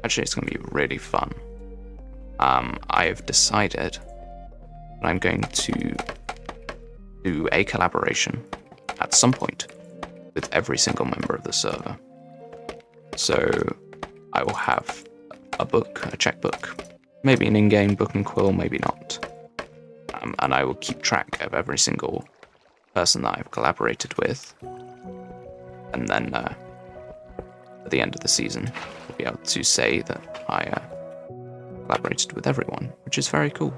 actually it's going to be really fun. I have decided that I'm going to do a collaboration at some point with every single member of the server. So I will have a book, a checkbook, maybe an in-game book and quill, maybe not. And I will keep track of every single person that I've collaborated with. And then at the end of the season, I'll be able to say that I collaborated with everyone, which is very cool.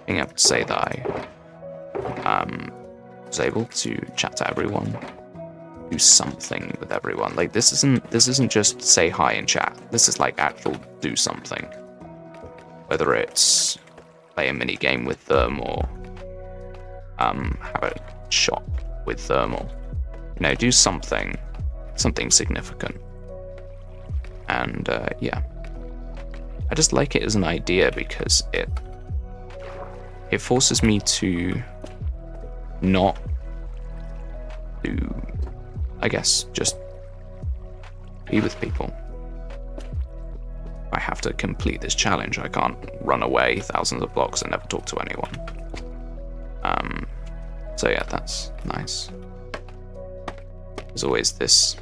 Being able to say that I was able to chat to everyone, do something with everyone. Like this isn't just say hi and chat. This is like actual do something. Whether it's play a mini game with them or have a shop with them, or do something significant. And yeah, I just like it as an idea because it forces me to not do, I guess, just be with people. I have to complete this challenge. I can't run away thousands of blocks and never talk to anyone. So yeah, that's nice. There's always this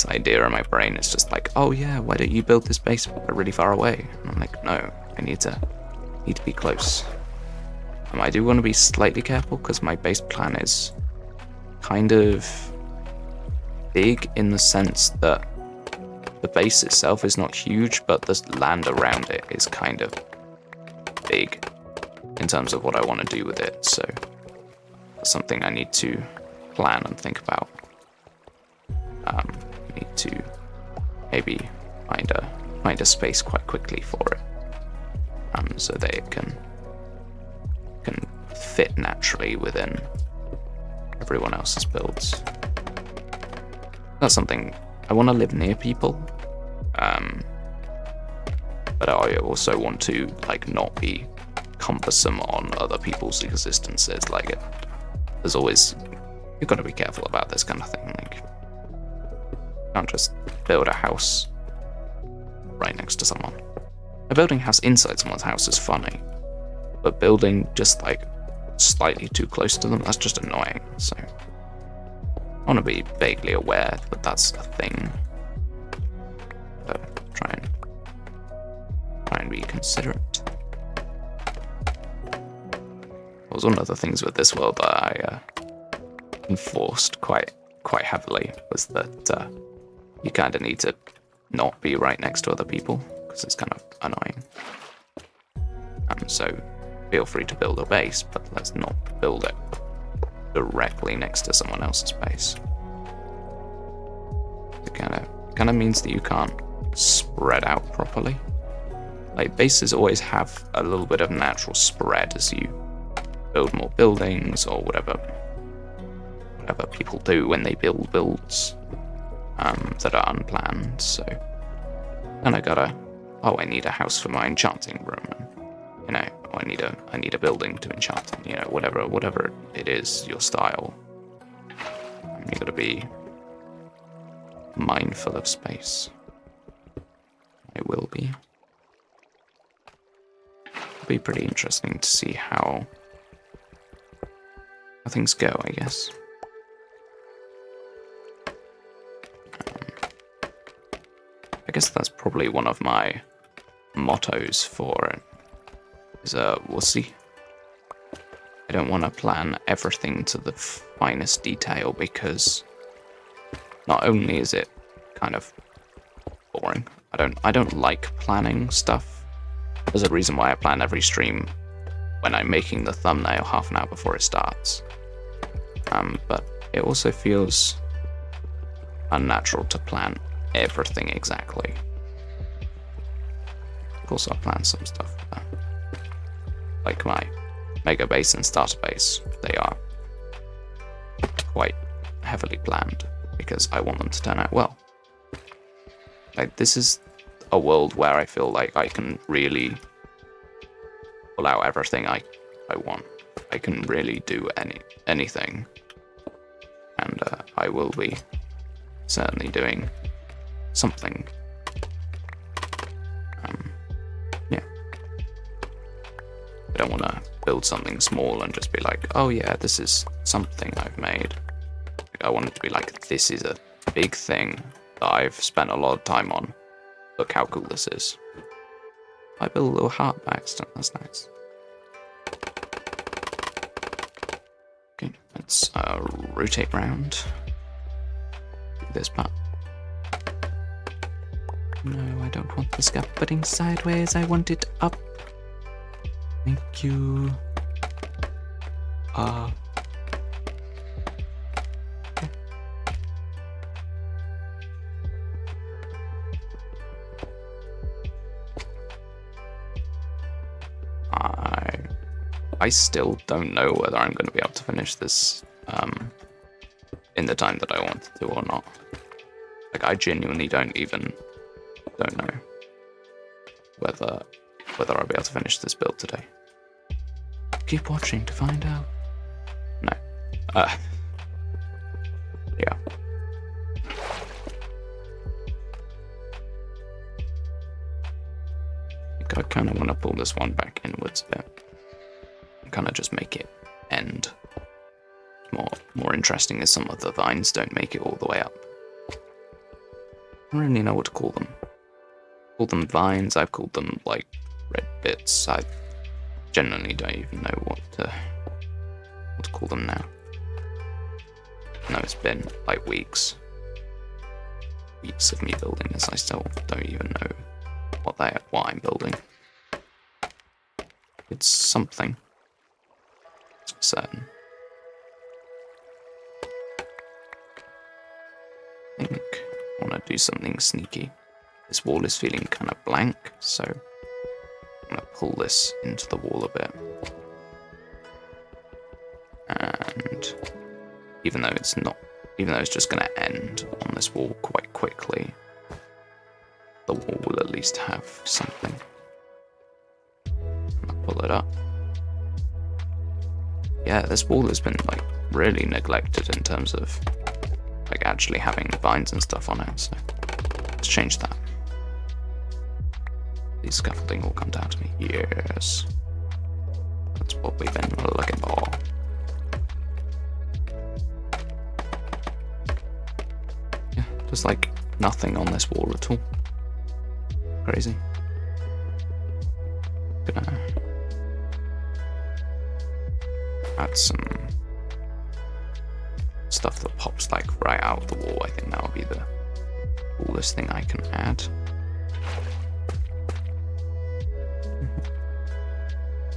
idea in my brain. It's just like, oh yeah, why don't you build this base really far away? And I'm like, no, I need to be close. I do want to be slightly careful because my base plan is kind of big in the sense that the base itself is not huge, but the land around it is kind of big in terms of what I want to do with it. So that's something I need to plan and think about. I need to maybe find a space quite quickly for it, so that it can fit naturally within everyone else's builds. That's something I want to live near people, but I also want to not be cumbersome on other people's existences. There's always, you've got to be careful about this kind of thing. You can't just build a house right next to someone. Building a house inside someone's house is funny, but building just slightly too close to them, that's just annoying. So I want to be vaguely aware that that's a thing. Try and be considerate. That was one of the things with this world that I enforced quite heavily, was that you kind of need to not be right next to other people because it's kind of annoying. So feel free to build a base, but let's not build it directly next to someone else's base. It kind of means that you can't spread out properly. Bases always have a little bit of natural spread as you build more buildings or whatever people do when they build builds that are unplanned. So then I need a house for my enchanting room, and I need a building to enchant in, whatever it is, your style. You gotta be mindful of space. I will be. It'll be pretty interesting to see how things go, I guess. I guess that's probably one of my mottos for it. We'll see. I don't want to plan everything to the finest detail because not only is it kind of boring, I don't like planning stuff. There's a reason why I plan every stream when I'm making the thumbnail half an hour before it starts. But it also feels unnatural to plan everything exactly. Of course I'll plan some stuff, like my mega base and starter base. They are quite heavily planned because I want them to turn out well. This is a world where I feel like I can really pull out everything I want. I can really do anything, and I will be certainly doing something. Yeah. I don't want to build something small and just be like, oh yeah, this is something I've made. I want it to be like, this is a big thing that I've spent a lot of time on. Look how cool this is. I built a little heart by accident, that's nice. Okay, let's rotate round. Do this part. No, I don't want the scaffolding sideways, I want it up. Thank you. Okay. I still don't know whether I'm going to be able to finish this in the time that I want to or not. Like, I genuinely don't know whether I'll be able to finish this build today. Keep watching to find out. No. Yeah. I kind of want to pull this one back inwards a bit. And kind of just make it end. More interesting is some of the vines don't make it all the way up. I don't really know what to call them. Call them vines, I've called them like red bits. I genuinely don't even know what to call them now. No, it's been like weeks of me building this. I still don't even know what I'm building. It's something. It's certain. I think I want to do something sneaky. This wall is feeling kind of blank, so I'm going to pull this into the wall a bit. And even though it's just going to end on this wall quite quickly, the wall will at least have something. I'll pull it up. Yeah, this wall has been like really neglected in terms of like actually having vines and stuff on it, so let's change that. The scaffolding will come down to me. Yes. That's what we've been looking for. Yeah, there's like nothing on this wall at all. Crazy. Gonna add some stuff that pops like right out of the wall. I think that'll be the coolest thing I can add.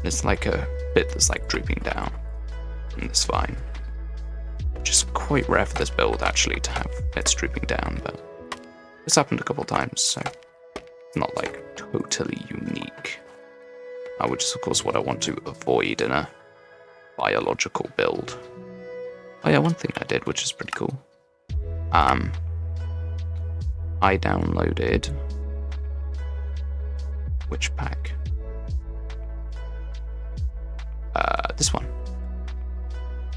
It's like a bit that's like drooping down from this vine. Which is quite rare for this build actually to have bits drooping down, but it's happened a couple times, so it's not like totally unique. Which is of course what I want to avoid in a biological build. Oh yeah, one thing I did, which is pretty cool. I downloaded which pack? This one.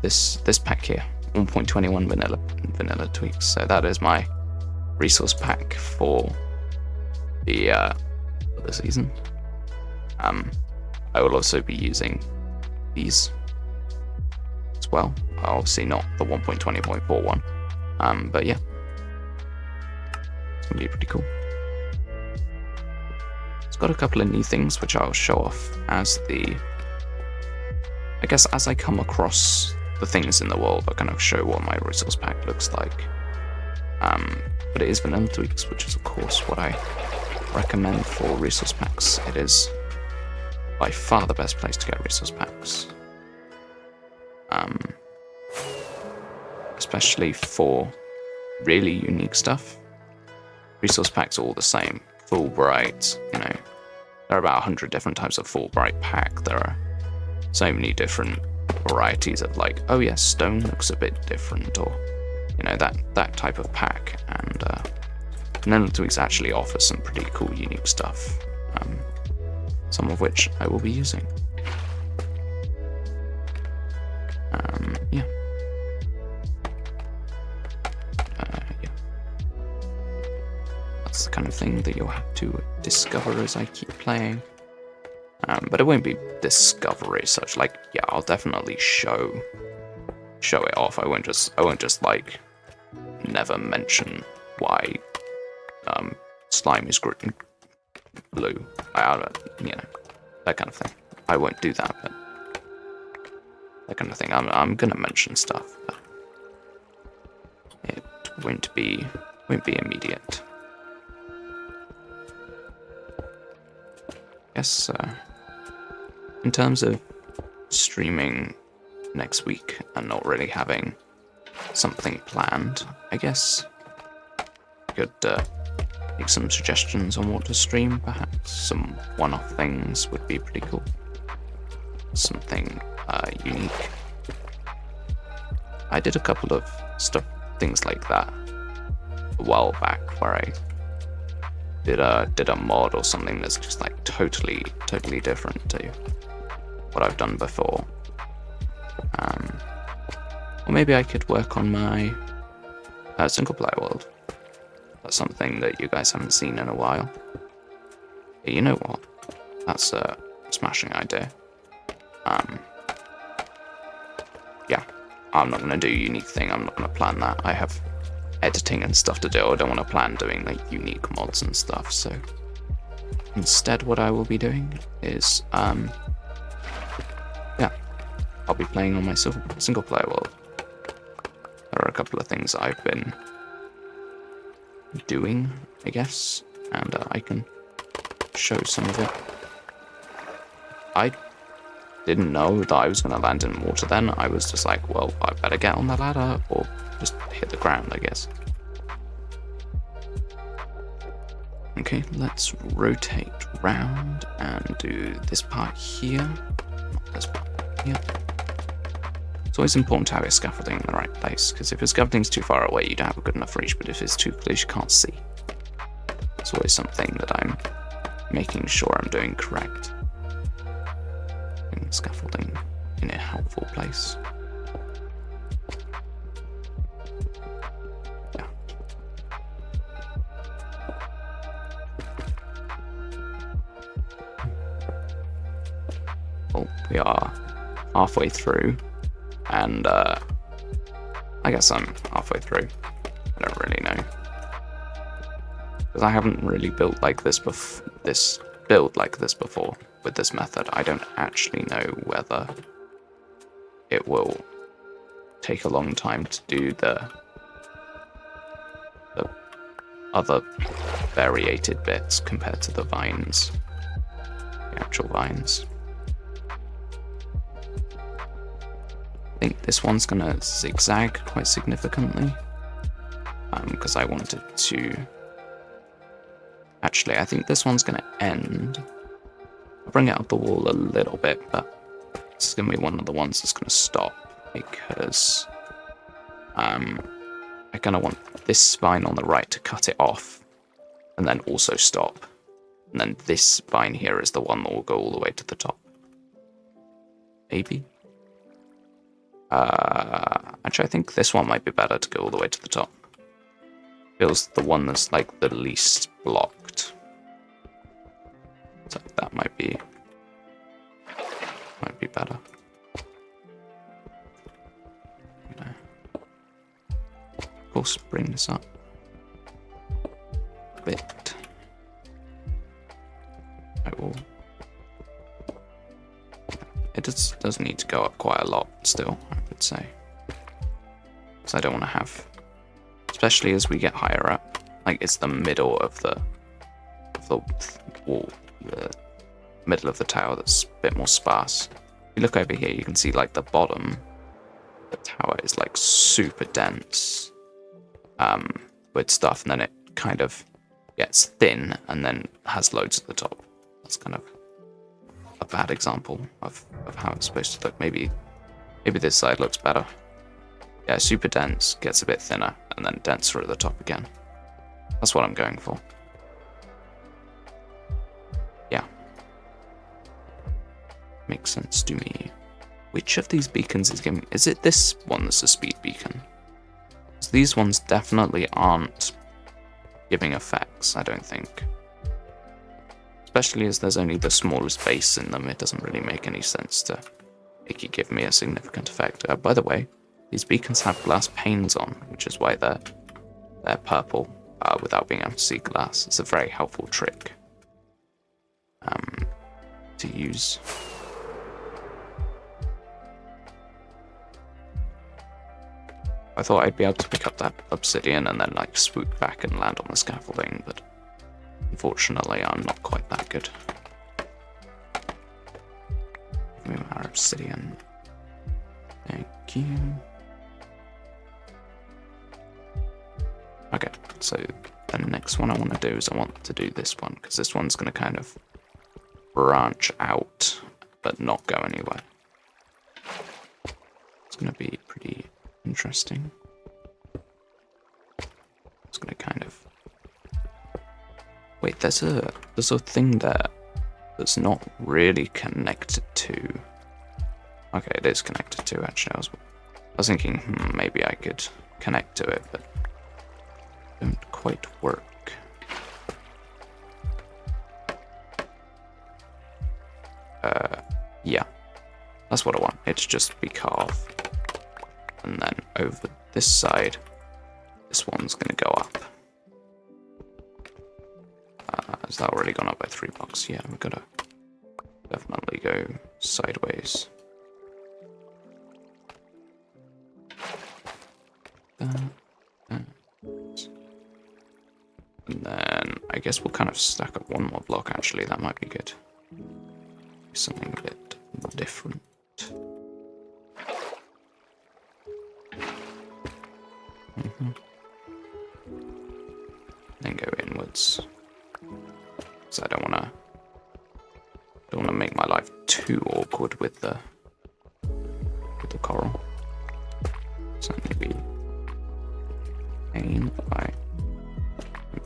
This pack here, 1.21 vanilla tweaks. So that is my resource pack for the season. I will also be using these as well. Obviously not the 1.20.4 one, but yeah, it's gonna be pretty cool. It's got a couple of new things which I'll show off as I come across the things in the world. I'll kind of show what my resource pack looks like. But it is vanilla tweaks, which is of course what I recommend for resource packs. It is by far the best place to get resource packs. Especially for really unique stuff. Resource packs are all the same. Full bright, you know, there are about 100 different types of full bright pack. There are so many different varieties of like, oh yes, stone looks a bit different, or you know, that type of pack. And vanilla tweaks actually offers some pretty cool, unique stuff. Some of which I will be using. Yeah. Yeah. That's the kind of thing that you'll have to discover as I keep playing. But it won't be discovery as such. Like, yeah, I'll definitely show it off. I won't just like never mention why slime is blue. You know, that kind of thing. I won't do that, but that kind of thing. I'm gonna mention stuff, but it won't be immediate. Guess in terms of streaming next week and not really having something planned, I guess I could make some suggestions on what to stream. Perhaps some one-off things would be pretty cool. Something unique. I did a couple of things like that a while back, where I did a mod or something that's just like totally different to what I've done before. Or maybe I could work on my single player world. That's something that you guys haven't seen in a while. Hey, you know what? That's a smashing idea. Yeah, I'm not gonna do a unique thing. I'm not gonna plan that. I have editing and stuff to do. I don't want to plan doing like unique mods and stuff. So instead, what I will be doing is, yeah, I'll be playing on my single player world. There are a couple of things I've been doing, I guess, and I can show some of it. I didn't know that I was going to land in water then. I was just like, well, I better get on the ladder or just hit the ground, I guess. Okay, let's rotate round and do this part here. Not this part here. It's always important to have your scaffolding in the right place, because if your scaffolding's too far away, you don't have a good enough reach, but if it's too close, you can't see. It's always something that I'm making sure I'm doing correct. Scaffolding in a helpful place. Yeah. Well, we are halfway through, and I guess I'm halfway through. I don't really know, because I haven't really built like this before. With this method, I don't actually know whether it will take a long time to do the other variated bits compared to the vines, the actual vines. I think this one's gonna zigzag quite significantly, because I wanted to. Actually, I think this one's gonna end. I'll bring it up the wall a little bit, but this is going to be one of the ones that's going to stop, because I kind of want this vine on the right to cut it off and then also stop. And then this vine here is the one that will go all the way to the top. Maybe? Actually, I think this one might be better to go all the way to the top. Feels the one that's like the least blocked. So that might be better. Of course, bring this up a bit. I will. It does need to go up quite a lot still, I would say, because I don't want to have, especially as we get higher up, like it's the middle of the wall. The middle of the tower that's a bit more sparse. If you look over here, you can see like the bottom of the tower is like super dense with stuff, and then it kind of gets thin and then has loads at the top. That's kind of a bad example of how it's supposed to look. Maybe this side looks better. Yeah, super dense, gets a bit thinner, and then denser at the top again. That's what I'm going for. Yeah. Makes sense to me. Which of these beacons is giving... Is it this one that's a speed beacon? So these ones definitely aren't giving effects, I don't think. Especially as there's only the smallest base in them, it doesn't really make any sense to make it give me a significant effect. By the way, these beacons have glass panes on, which is why they're purple. without being able to see glass. It's a very helpful trick to use. I thought I'd be able to pick up that obsidian and then like swoop back and land on the scaffolding, but unfortunately I'm not quite that good. Give me our obsidian. Thank you. Okay, so the next one I want to do is I want to do this one, because this one's going to kind of branch out, but not go anywhere. It's going to be pretty interesting. It's going to kind of... Wait, there's a thing there that's not really connected to... Okay, it is connected to, actually. I was thinking, maybe I could connect to it, but it don't quite work. Yeah, that's what I want. It's just be carved. And then over this side, this one's going to go up. Has that already gone up by 3 blocks? Yeah, we've got to definitely go sideways. And then I guess we'll kind of stack up one more block, actually. That might be good. Something a bit different. Then go inwards. So I don't want to make my life too awkward with the coral. So maybe pain if I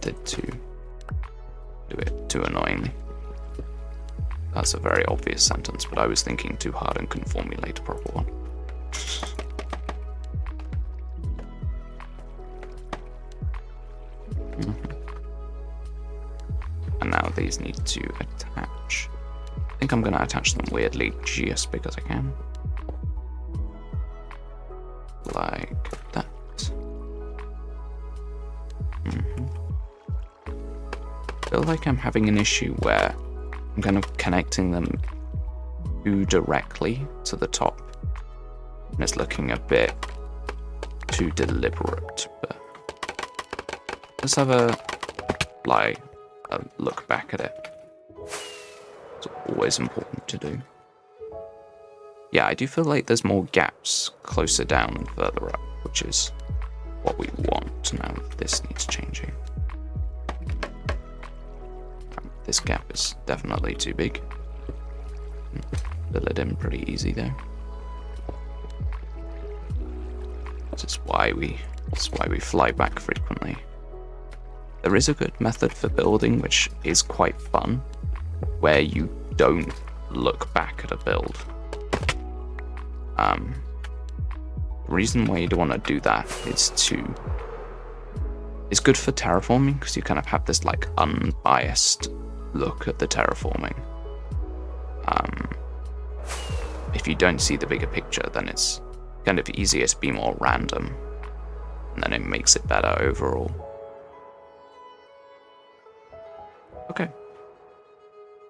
attempted to do it too annoyingly. That's a very obvious sentence, but I was thinking too hard and couldn't formulate a proper one. And now these need to attach. I think I'm going to attach them weirdly just because I can. Like that. I feel like I'm having an issue where I'm kind of connecting them too directly to the top. And it's looking a bit too deliberate, but let's have a look back at it. It's always important to do. Yeah, I do feel like there's more gaps closer down and further up, which is what we want. Now this needs changing. This gap is definitely too big. Fill it in pretty easy though. This is why we fly back frequently. There is a good method for building which is quite fun, where you don't look back at a build. The reason why you'd want to do that is it's good for terraforming, because you kind of have this like unbiased look at the terraforming. If you don't see the bigger picture, then it's kind of easier to be more random, and then it makes it better overall. Okay,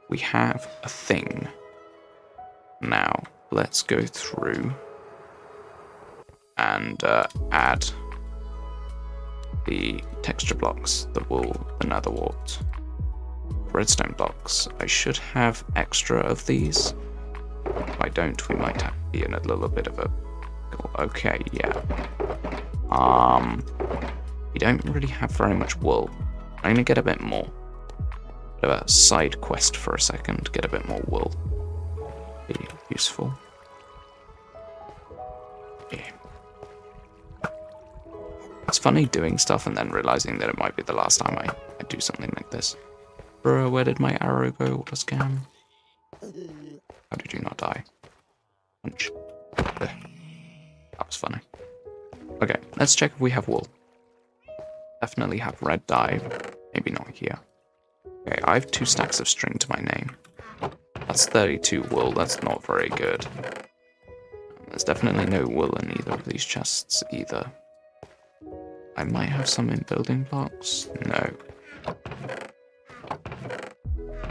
we have a thing. Now let's go through and add the texture blocks, the wool, the nether wart, redstone blocks. I should have extra of these. If I don't, we might be in a little bit of a... Okay, yeah. We don't really have very much wool. I'm gonna get a bit more. Bit of a side quest for a second, get a bit more wool. Be useful. Yeah. It's funny doing stuff and then realizing that it might be the last time I do something like this. Bro, where did my arrow go? What a scam. How did you not die? Punch. That was funny. Okay, let's check if we have wool. Definitely have red dye. Maybe not here. Okay, I have 2 stacks of string to my name. That's 32 wool. That's not very good. There's definitely no wool in either of these chests either. I might have some in building blocks. No.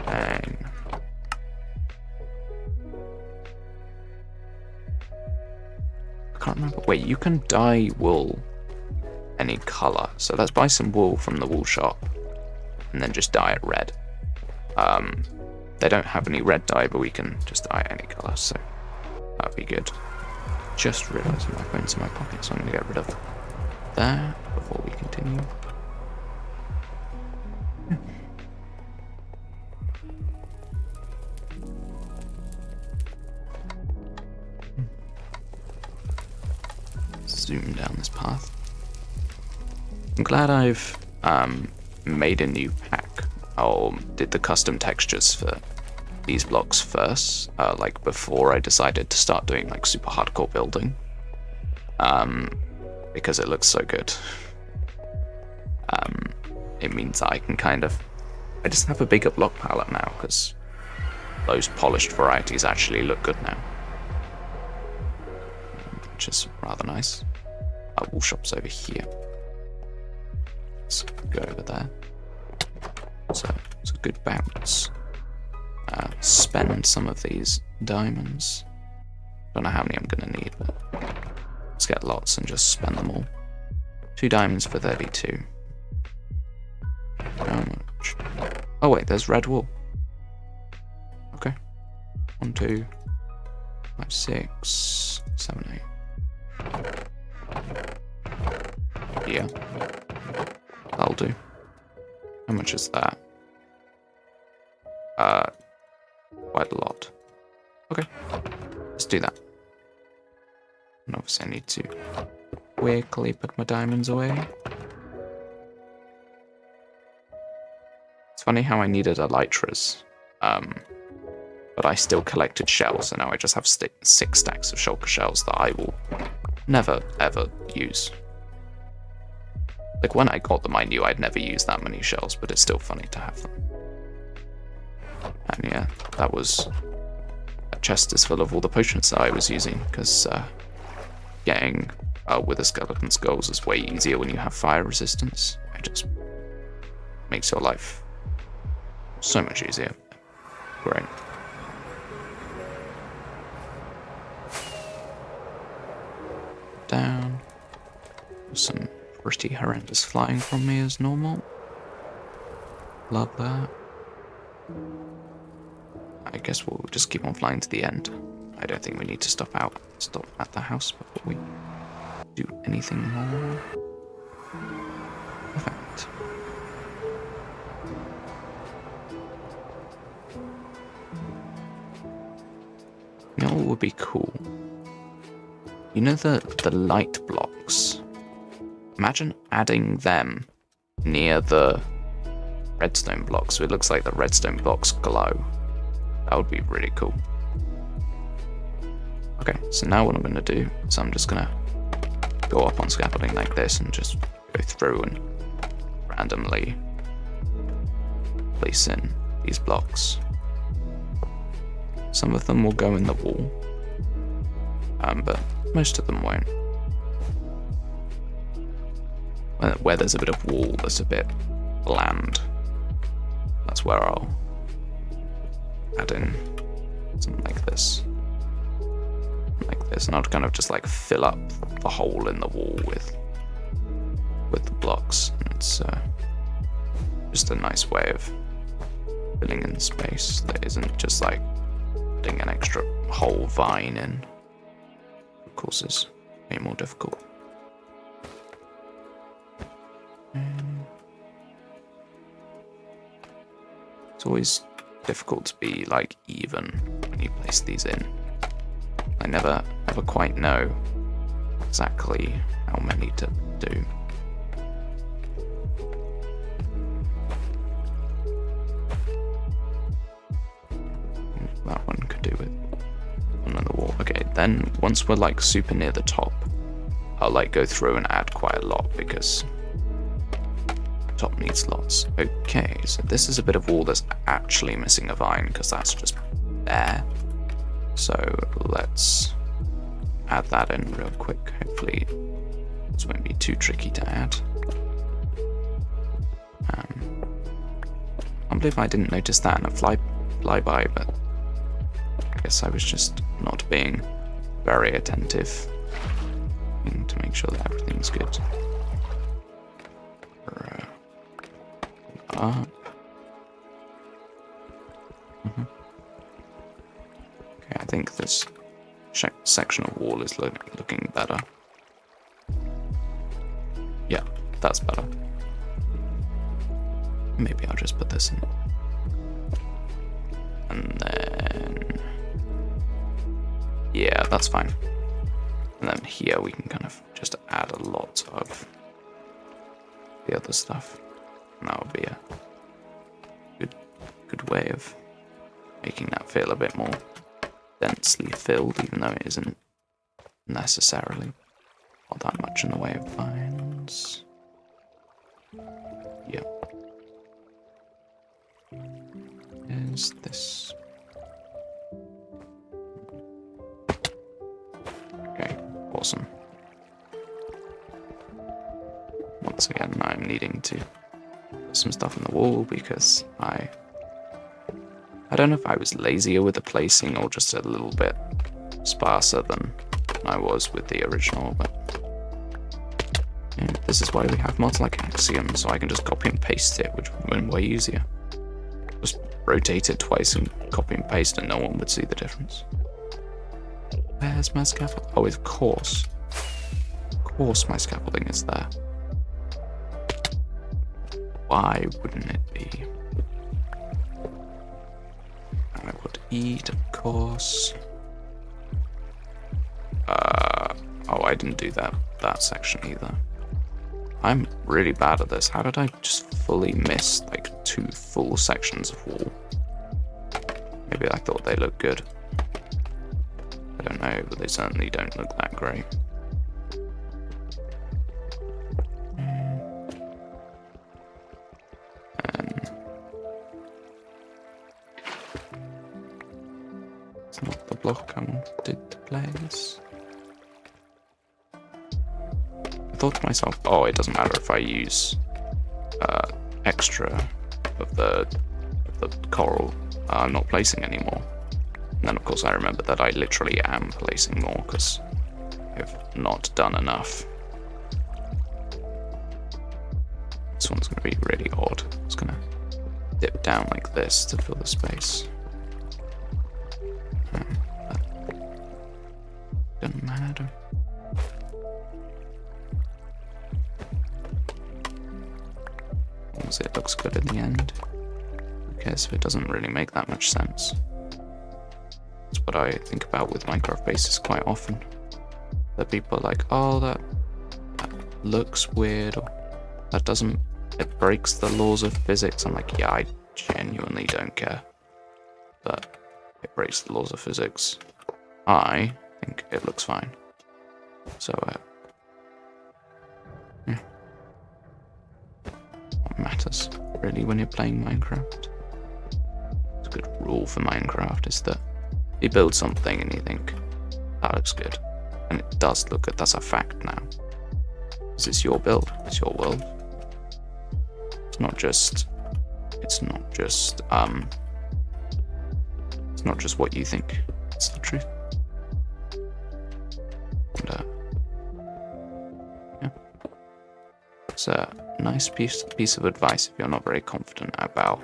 Dang. I can't remember. Wait, you can dye wool any color. So let's buy some wool from the wool shop and then just dye it red. They don't have any red dye, but we can just dye any color, so that'd be good. Just realized my phone's in my pocket, so I'm gonna get rid of that before we continue. Zoom down this path. I'm glad I've made a new pack, or did the custom textures for these blocks first, like before I decided to start doing like super hardcore building, because it looks so good. It means that I can I just have a bigger block palette now, because those polished varieties actually look good now, which is rather nice. Our wool shop's over here. Let's go over there. So it's a good bounce. Spend some of these diamonds. Don't know how many I'm gonna need, but let's get lots and just spend them all. 2 diamonds for 32. How much? Oh wait, there's red wool. Okay. 1, 2, 5, 6, 7, 8. Yeah. That'll do. How much is that? Quite a lot. Okay, let's do that. And obviously I need to quickly put my diamonds away. It's funny how I needed elytras, but I still collected shells, and now I just have 6 stacks of shulker shells that I will never ever use. Like when I got them, I knew I'd never use that many shells, but it's still funny to have them. And yeah, that chest is full of all the potions that I was using, because getting wither skeleton skulls is way easier when you have fire resistance. It just makes your life so much easier. Great. Down. Some pretty horrendous flying from me as normal. Love that. I guess we'll just keep on flying to the end. I don't think we need to stop at the house before we do anything more. Perfect. You know what would be cool? You know the light blocks? Imagine adding them near the redstone blocks, so it looks like the redstone blocks glow. That would be really cool. Okay, so now what I'm going to do is I'm just going to go up on scaffolding like this and just go through and randomly place in these blocks. Some of them will go in the wall, but most of them won't. Where there's a bit of wall that's a bit bland, that's where I'll add in something like this, and I'll kind of just like fill up the hole in the wall with the blocks. And it's just a nice way of filling in space that isn't just like putting an extra whole vine in. Of course, it's way more difficult. It's always difficult to be like even when you place these in. I never quite know exactly how many to do. That one could do with one on the wall. Okay, then once we're like super near the top, I'll like go through and add quite a lot, because top needs lots. Okay, so this is a bit of wall that's actually missing a vine, because that's just bare. So let's add that in real quick. Hopefully this won't be too tricky to add. I believe I didn't notice that in a flyby, but I guess I was just not being very attentive to make sure that everything's good. Up. Okay, I think this section of wall is looking better. Yeah, that's better. Maybe I'll just put this in. And then... yeah, that's fine. And then here we can kind of just add a lot of the other stuff. And that would be a good way of making that feel a bit more densely filled, even though it isn't necessarily all that much in the way of vines. Yep. Is this? Okay, awesome. Once again, I'm needing to put some stuff in the wall because I don't know if I was lazier with the placing or just a little bit sparser than I was with the original, but yeah, this is why we have mods like Axiom, so I can just copy and paste it, which would have been way easier. Just rotate it twice and copy and paste and no one would see the difference. Where's my scaffold? Oh, of course. Of course my scaffolding is there. Why wouldn't it be? I would eat, of course. Oh, I didn't do that section either. I'm really bad at this. How did I just fully miss like 2 full sections of wall? Maybe I thought they looked good. I don't know, but they certainly don't look that great. It's not the block I wanted to place. I thought to myself, oh, it doesn't matter if I use extra of the coral. I'm not placing anymore. And then of course I remember that I literally am placing more because I've not done enough. This one's going to be really odd. It's going to dip down like this to fill the space. Doesn't matter. As long as it looks good in the end. Who cares if it doesn't really make that much sense? That's what I think about with Minecraft bases quite often. That people are like, oh, that looks weird, or that doesn't, it breaks the laws of physics. I'm like, yeah, I genuinely don't care. But it breaks the laws of physics. I think it looks fine. So, yeah. What matters, really, when you're playing Minecraft? It's a good rule for Minecraft is that you build something and you think, that looks good. And it does look good, that's a fact now. Because it's your build, it's your world. It's not just what you think, it's the truth. And, yeah. It's a nice piece of advice if you're not very confident about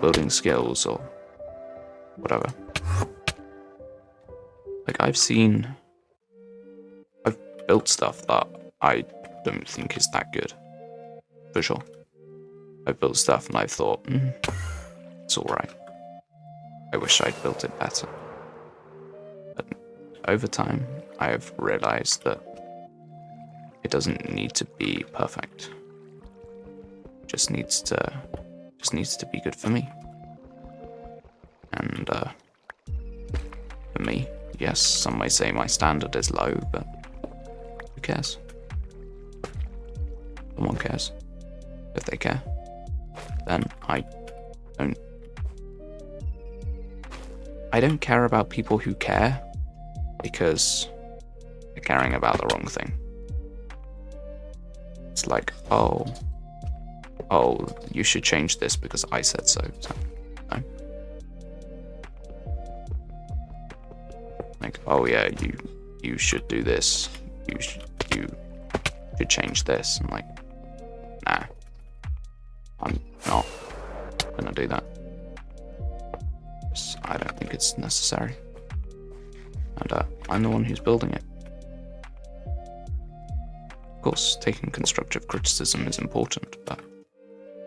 building skills or whatever. Like, I've built stuff that I don't think is that good. For sure. I've built stuff and I've thought, it's alright. I wish I'd built it better. But over time, I have realized that it doesn't need to be perfect. It just needs to be good for me. And for me, yes, some may say my standard is low, but who cares? Someone cares. If they care, then I don't care about people who care because they're caring about the wrong thing. It's like, oh, oh, you should change this because I said so. So no. Like, oh yeah, you should do this. You should change this. I'm like, nah, I'm not gonna do that. I don't think it's necessary. And I'm the one who's building it. Of course, taking constructive criticism is important, but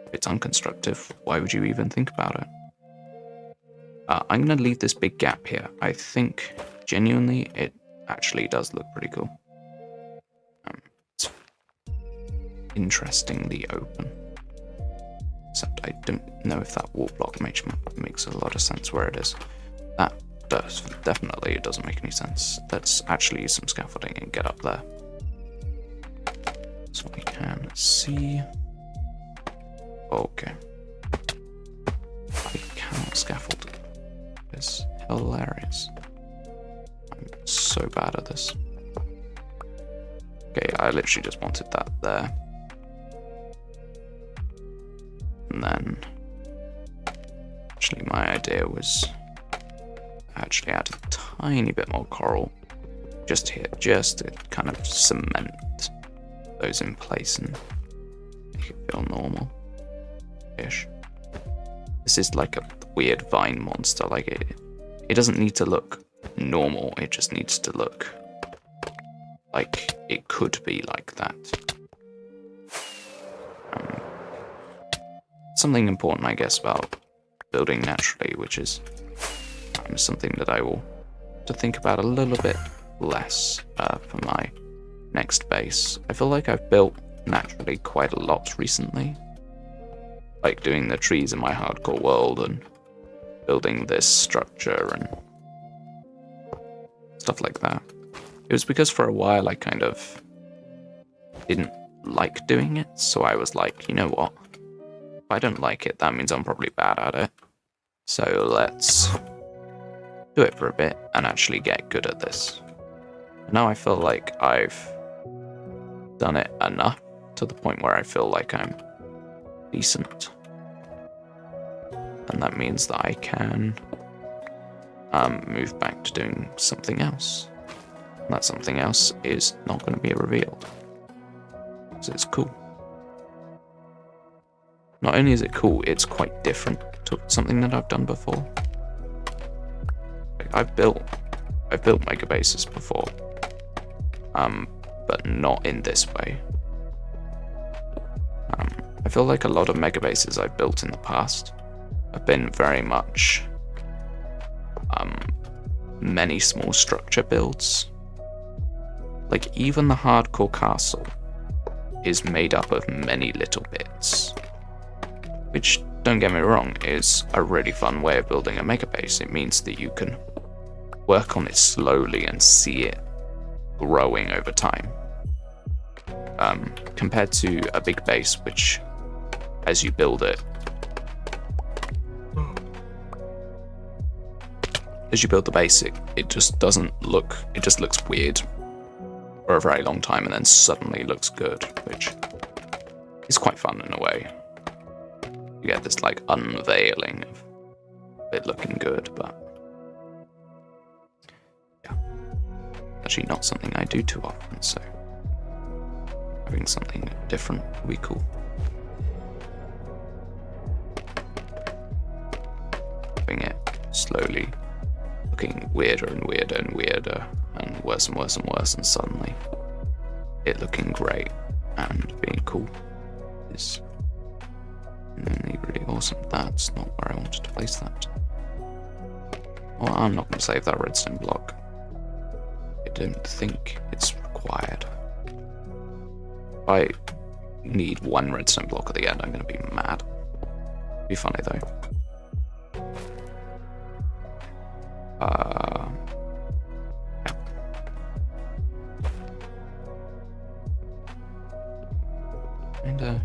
if it's unconstructive, why would you even think about it? I'm going to leave this big gap here. I think, genuinely, it actually does look pretty cool. It's interestingly open. Except I don't know if that wall block makes a lot of sense where it is. That does. Definitely, it doesn't make any sense. Let's actually use some scaffolding and get up there. So we can see. Okay. I cannot scaffold. It's hilarious. I'm so bad at this. Okay, I literally just wanted that there. And then actually my idea was actually add a tiny bit more coral just here, just to kind of cement those in place and make it feel normal-ish. This is like a weird vine monster. Like it doesn't need to look normal. It just needs to look like it could be like that. Something important, I guess, about building naturally, which is something that I will have to think about a little bit less for my next base. I feel like I've built naturally quite a lot recently. Like doing the trees in my hardcore world and building this structure and stuff like that. It was because for a while I kind of didn't like doing it, so I was like, you know what? If I don't like it, that means I'm probably bad at it. So let's do it for a bit and actually get good at this. Now I feel like I've done it enough to the point where I feel like I'm decent. And that means that I can move back to doing something else. And that something else is not going to be revealed. So it's cool. Not only is it cool, it's quite different to something that I've done before. Like I've built mega bases before, but not in this way. I feel like a lot of mega bases I've built in the past have been very much many small structure builds. Like even the hardcore castle is made up of many little bits, which, don't get me wrong, is a really fun way of building a mega base. It means that you can work on it slowly and see it growing over time. Compared to a big base, which, as you build it, as you build the base, it just doesn't look, it just looks weird for a very long time and then suddenly looks good, which is quite fun in a way. You get this like unveiling of it looking good, but yeah, actually not something I do too often, so having something different would be cool. Having it slowly looking weirder and weirder and weirder and worse and worse and worse, and suddenly it looking great and being cool is really, really awesome. That's not where I wanted to place that. Well, I'm not going to save that redstone block. I don't think it's required. If I need one redstone block at the end, I'm going to be mad. It'd be funny though. Yeah. And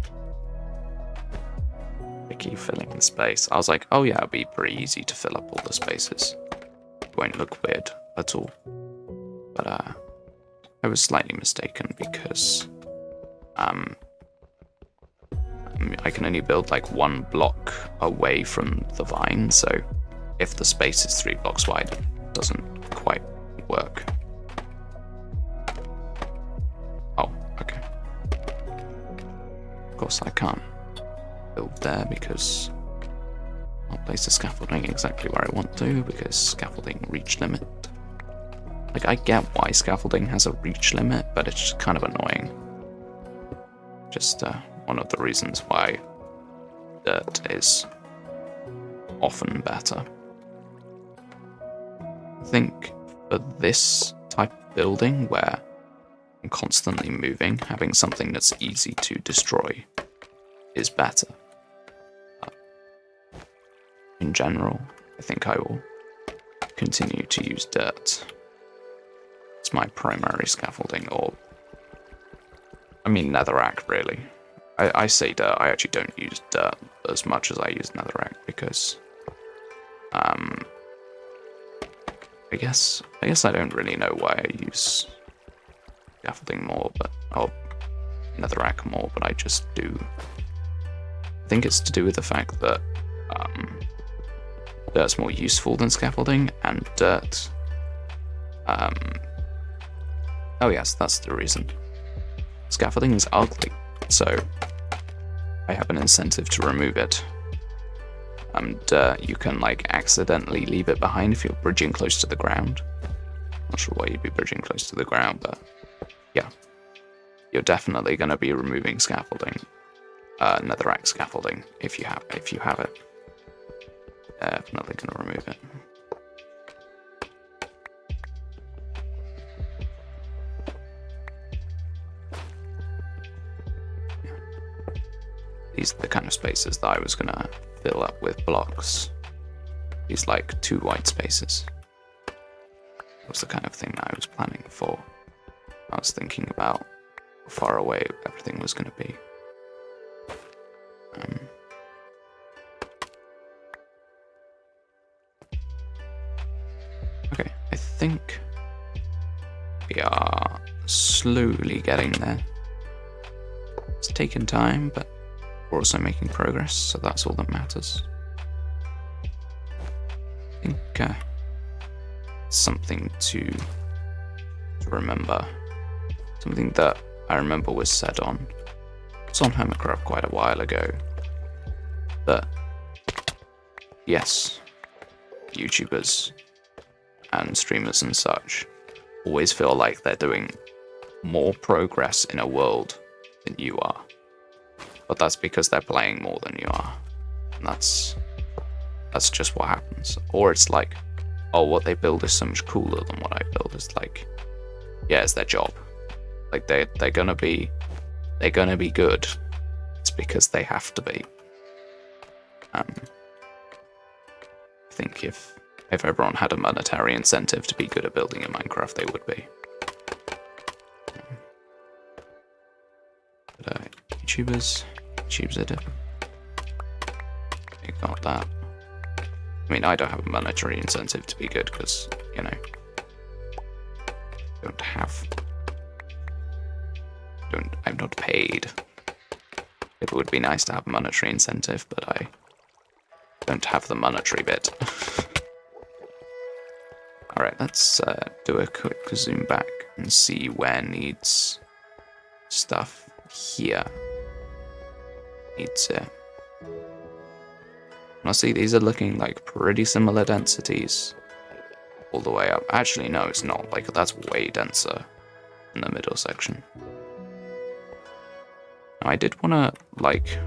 tricky filling the space. I was like, oh yeah, it'll be pretty easy to fill up all the spaces. It won't look weird at all. But I was slightly mistaken because I can only build like 1 block away from the vine, so if the space is 3 blocks wide, it doesn't quite work. Oh, okay. Of course I can't build there because I'll place the scaffolding exactly where I want to, because scaffolding reach limit. Like, I get why scaffolding has a reach limit, but it's just kind of annoying. Just one of the reasons why dirt is often better. I think for this type of building where I'm constantly moving, having something that's easy to destroy is better. In general, I think I will continue to use dirt. It's my primary scaffolding, or I mean netherrack, really. I say dirt, I actually don't use dirt as much as I use netherrack because I guess I don't really know why I use scaffolding more, but netherrack more, but I just do. I think it's to do with the fact that dirt's more useful than scaffolding, and dirt. Oh yes, that's the reason. Scaffolding is ugly, so I have an incentive to remove it. And you can like accidentally leave it behind if you're bridging close to the ground. Not sure why you'd be bridging close to the ground, but yeah, you're definitely going to be removing scaffolding, netherrack scaffolding if you have it. Definitely going to remove it. These are the kind of spaces that I was going to fill up with blocks. These like 2 white spaces. That was the kind of thing that I was planning for. I was thinking about how far away everything was going to be. Okay, I think we are slowly getting there. It's taken time, but we're also making progress, so that's all that matters. I think something to remember, something that I remember was said on, it's on Hermitcraft quite a while ago, that yes, YouTubers and streamers and such always feel like they're doing more progress in a world than you are. But that's because they're playing more than you are. And that's just what happens. Or it's like, oh, what they build is so much cooler than what I build. It's like, yeah, it's their job. Like they're gonna be good. It's because they have to be. I think if everyone had a monetary incentive to be good at building in Minecraft, they would be. But YouTubers are different. You got that. I mean, I don't have a monetary incentive to be good because, you know, I'm not paid. It would be nice to have a monetary incentive, but I don't have the monetary bit. Alright, let's do a quick zoom back and see where needs stuff here. Needs it. Honestly, these are looking like pretty similar densities all the way up. Actually, no, it's not. Like, that's way denser in the middle section. Now, I did want to, like,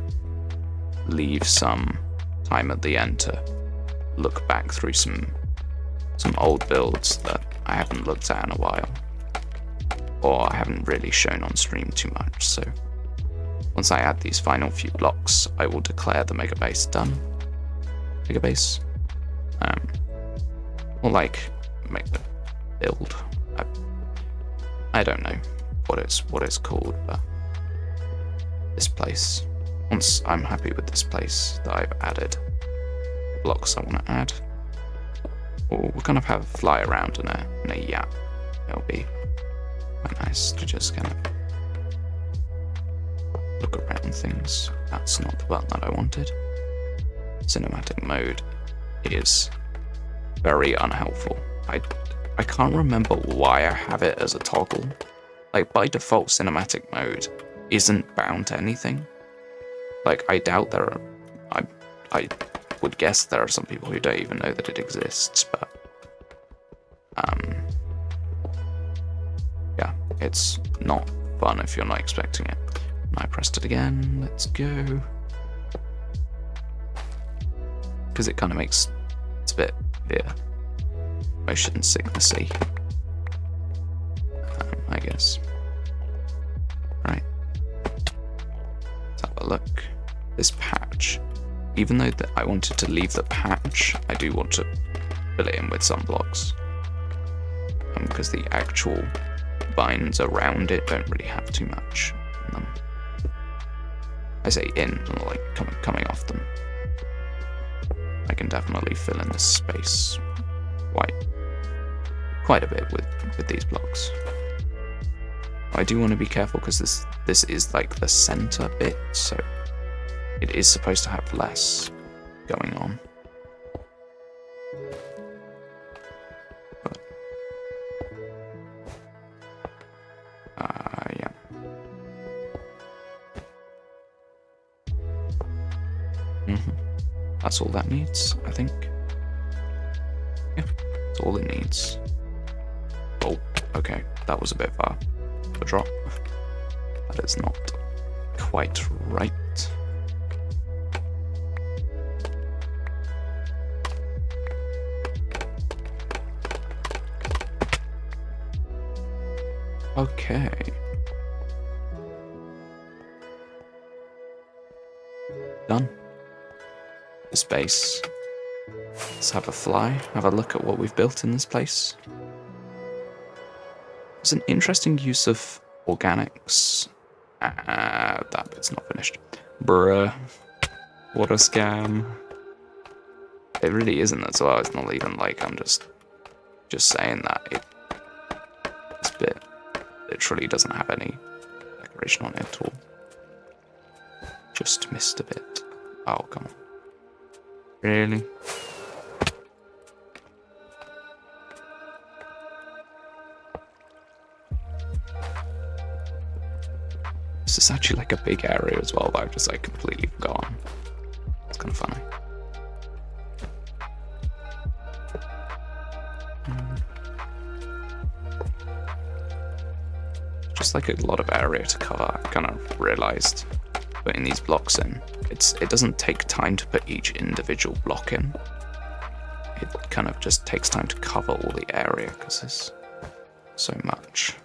leave some time at the end to look back through some old builds that I haven't looked at in a while, or I haven't really shown on stream too much. So once I add these final few blocks, I will declare the mega base done. Mega base, or like make the build. I don't know what it's called, but this place. Once I'm happy with this place that I've added the blocks I want to add, or we'll kind of have a fly around in a yap. It'll be quite nice to just kind of look around things. That's not the button that I wanted. Cinematic mode is very unhelpful. I can't remember why I have it as a toggle. Like, by default, cinematic mode isn't bound to anything. Like, I doubt there are... I would guess there are some people who don't even know that it exists, but... yeah, it's not fun if you're not expecting it. And I pressed it again. Let's go. Because it kind of makes... it's a bit... yeah, motion sicknessy. I guess. Right. Let's have a look. This patch. Even though I wanted to leave the patch, I do want to fill it in with some blocks. Because the actual vines around it don't really have too much in them. I say in, like coming off them. I can definitely fill in this space quite a bit with these blocks. I do want to be careful because this is like the center bit, so it is supposed to have less going on. But, yeah. That's all that needs, I think. Yeah, that's all it needs. Oh, okay, that was a bit far. A drop. That is not quite right. Okay. Done. This base. Let's have a fly, have a look at what we've built in this place. It's an interesting use of organics. That bit's not finished. Bruh. What a scam. It really isn't as well. It's not even like I'm just saying that. This bit literally doesn't have any decoration on it at all. Just missed a bit. Oh, come on. Really? This is actually like a big area as well, but I've just like completely forgotten. It's kind of funny. Just like a lot of area to cover. I kind of realized putting these blocks in, it doesn't take time to put each individual block in. It kind of just takes time to cover all the area because there's so much.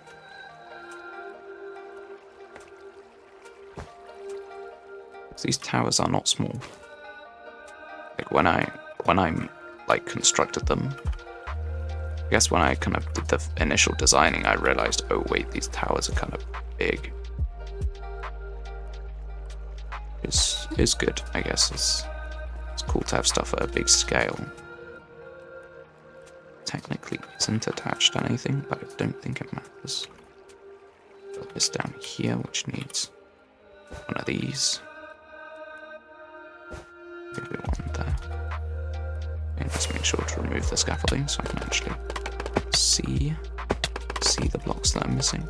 These towers are not small. Like when I like constructed them, I guess when I kind of did the initial designing, I realized, oh wait, these towers are kind of big. Is good, I guess. It's cool to have stuff at a big scale. Technically isn't attached to anything, but I don't think it matters. Put this down here, which needs one of these. Maybe one there. And let's make sure to remove the scaffolding so I can actually see the blocks that I'm missing.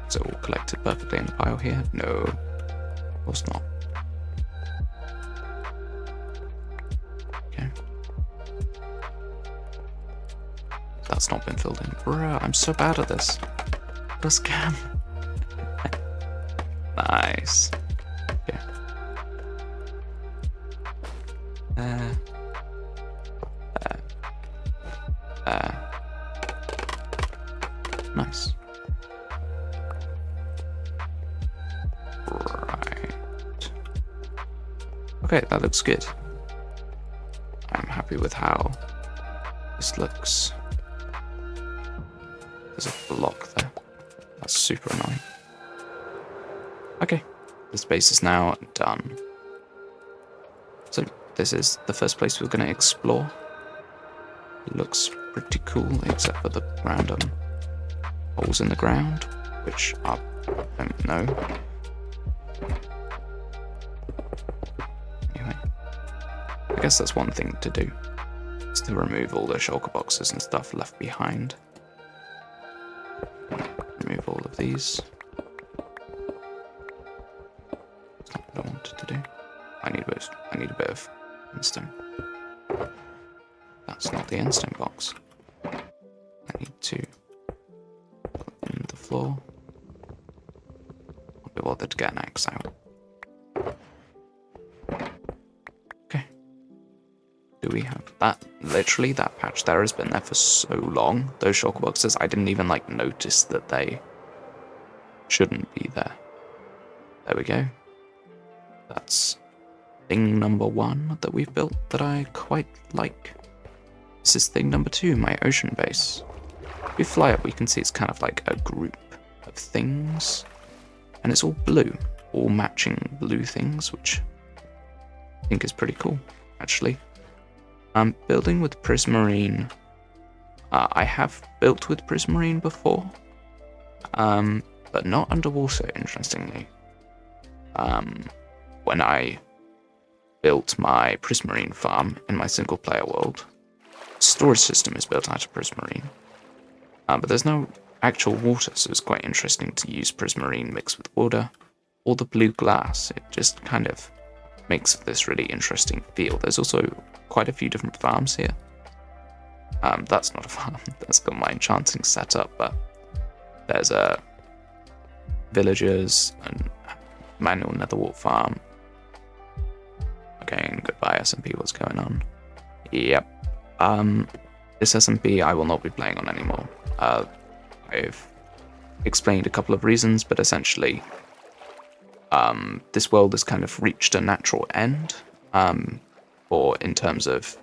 Is it all collected perfectly in the pile here? No, of course not. Okay. That's not been filled in. Bruh, I'm so bad at this. What a scam. Nice. Okay. Nice. Right. Okay, that looks good. I'm happy with how this looks. There's a block there. That's super annoying. Okay, this base is now done. So this is the first place we're going to explore. It looks pretty cool, except for the random holes in the ground, which I don't know. Anyway, I guess that's one thing to do, is to remove all the shulker boxes and stuff left behind. Remove all of these. That's not what I wanted to do. I need a bit of endstone. That's not the endstone box. I need to put in the floor. I'll be bothered to get an axe out. Okay. Do we have that? Literally, that patch there has been there for so long. Those shulker boxes, I didn't even like notice that they shouldn't be there. There we go. That's thing number 1 that we've built that I quite like. This is thing number 2, my ocean base. If we fly up, we can see it's kind of like a group of things. And it's all blue, all matching blue things, which I think is pretty cool, actually. Building with prismarine. I have built with prismarine before, but not underwater, interestingly. When I built my prismarine farm in my single player world, the storage system is built out of prismarine. But there's no actual water, so it's quite interesting to use prismarine mixed with water, or the blue glass. It just kind of makes this really interesting feel. There's also quite a few different farms here. That's not a farm, that's got my enchanting setup, but there's villagers and manual netherwart farm. Okay, and goodbye SMP, what's going on? Yep. This SMP I will not be playing on anymore. I've explained a couple of reasons, but essentially, this world has kind of reached a natural end, or in terms of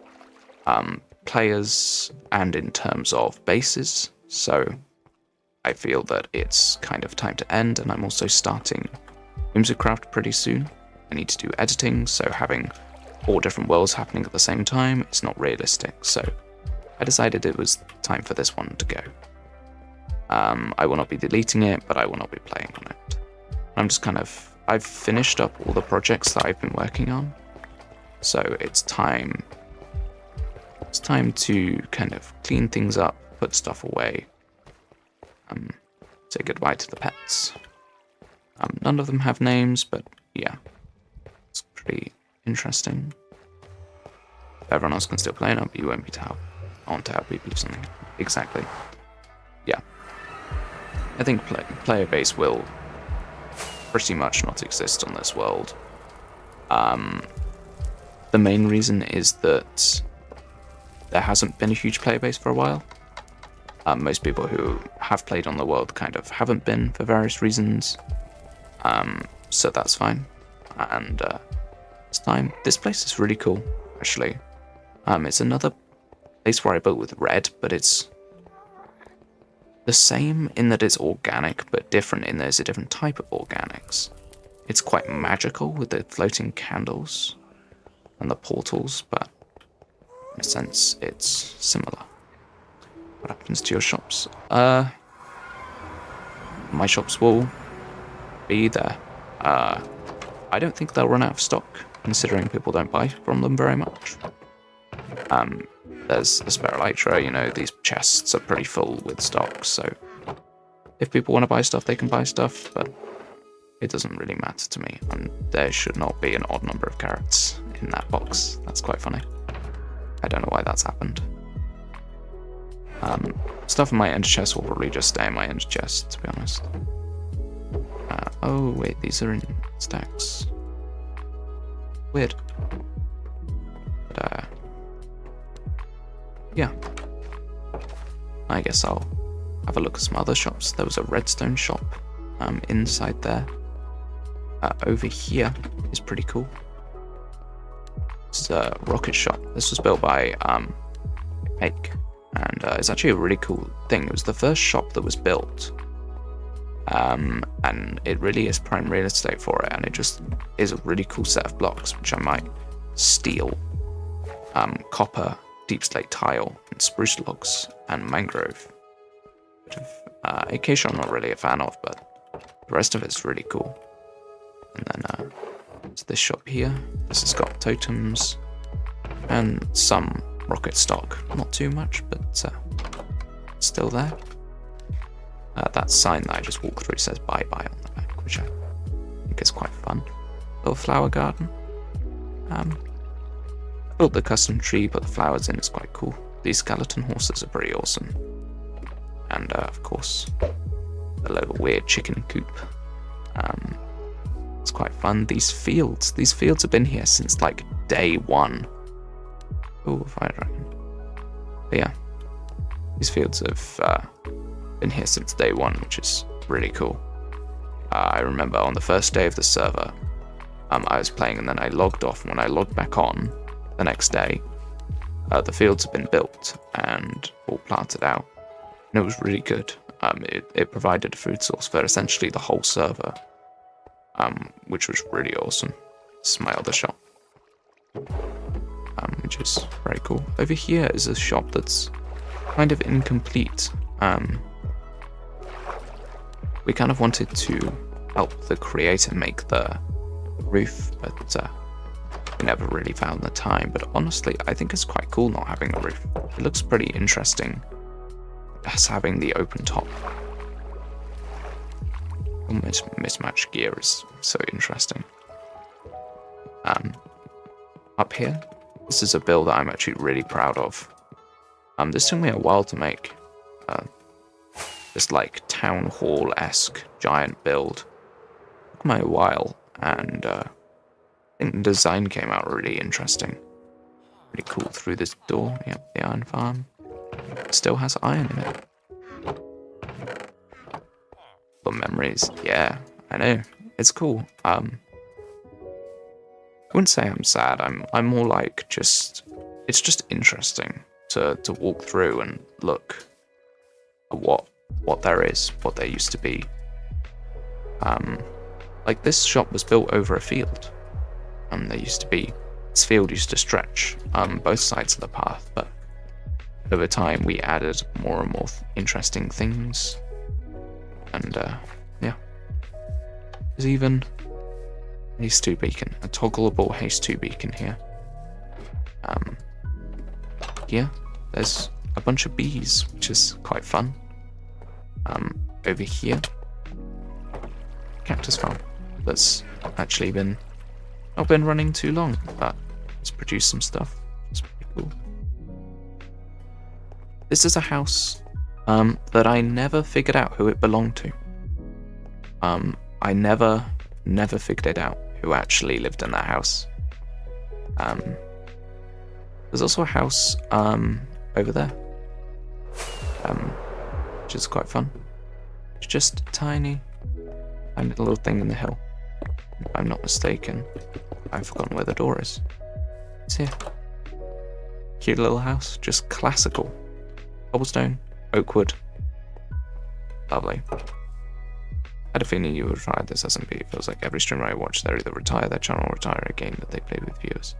players and in terms of bases. So I feel that it's kind of time to end, and I'm also starting Whimsicraft pretty soon. I need to do editing, so having 4 different worlds happening at the same time is not realistic. So I decided it was time for this one to go. I will not be deleting it, but I will not be playing on it. I'm just kind of, I've finished up all the projects that I've been working on, so it's time to kind of clean things up, put stuff away, say goodbye to the pets. None of them have names, but yeah, it's pretty interesting. Everyone else can still play now, but you won't be on tab people or something. Exactly. Yeah. I think player base will pretty much not exist on this world. The main reason is that there hasn't been a huge player base for a while. Most people who have played on the world kind of haven't been for various reasons. So that's fine. And it's time. This place is really cool, actually. It's another place where I built with red, but it's the same in that it's organic, but different in that it's a different type of organics. It's quite magical with the floating candles and the portals, but in a sense, it's similar. What happens to your shops? My shops will be there. I don't think they'll run out of stock, considering people don't buy from them very much. There's a spare elytra, you know, these chests are pretty full with stock, so if people want to buy stuff, they can buy stuff, but it doesn't really matter to me, and there should not be an odd number of carrots in that box. That's quite funny. I don't know why that's happened. Stuff in my ender chest will probably just stay in my ender chest, to be honest. Oh wait, these are in stacks. Weird. But yeah. I guess I'll have a look at some other shops. There was a redstone shop inside there. Over here is pretty cool. It's a rocket shop. This was built by Make, and it's actually a really cool thing. It was the first shop that was built, and it really is prime real estate for it, and it just is a really cool set of blocks, which I might steal. Copper, deep slate tile, and spruce logs, and mangrove. Bit Acacia I'm not really a fan of, but the rest of it's really cool. And then there's this shop here. This has got totems and some rocket stock. Not too much, but still there. That sign that I just walked through says bye-bye on the back, which I think is quite fun. Little flower garden. I built the custom tree, put the flowers in, it's quite cool. These skeleton horses are pretty awesome. And of course, the little weird chicken coop. It's quite fun. These fields have been here since like day one. Oh, fire dragon. But yeah, these fields have been here since day one, which is really cool. I remember on the first day of the server, I was playing and then I logged off, and when I logged back on the next day, the fields had been built and all planted out, and it was really good. It provided a food source for essentially the whole server, which was really awesome. This is my other shop, which is very cool. Over here is a shop that's kind of incomplete. We kind of wanted to help the creator make the roof, but we never really found the time. But honestly, I think it's quite cool not having a roof. It looks pretty interesting as having the open top. Mismatched gear is so interesting. Up here, this is a build that I'm actually really proud of. This took me a while to make. This like town hall-esque giant build. Took me a while, and I think the design came out really interesting. Really cool through this door. Yep, the iron farm. Still has iron in it. The memories, yeah, I know. It's cool. I wouldn't say I'm sad. I'm more like it's just interesting to walk through and look at what there is, what there used to be. Like this shop was built over a field. This field used to stretch both sides of the path, but over time we added more and more interesting things. And yeah, there's even a haste 2 beacon, a toggleable haste 2 beacon here. Here, there's a bunch of bees, which is quite fun. Over here, cactus farm that's actually not been running too long, but it's produced some stuff. It's pretty cool. This is a house that I never figured out who it belonged to. I never figured it out who actually lived in that house. There's also a house over there, which is quite fun. It's just a tiny little thing in the hill. If I'm not mistaken, I've forgotten where the door is. It's here. Cute little house, just classical. Cobblestone, oak wood. Lovely. I had a feeling you would try this SMP. It feels like every streamer I watch, they either retire their channel or retire a game that they play with viewers.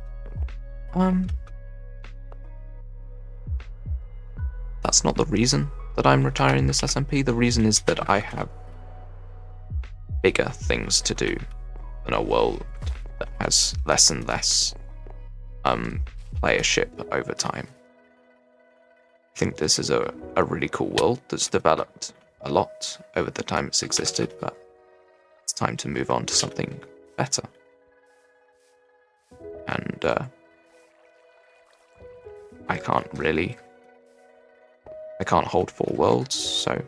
That's not the reason that I'm retiring this SMP. The reason is that I have bigger things to do in a world that has less and less playership over time. I think this is a really cool world that's developed a lot over the time it's existed, but it's time to move on to something better. And I can't hold 4 worlds, so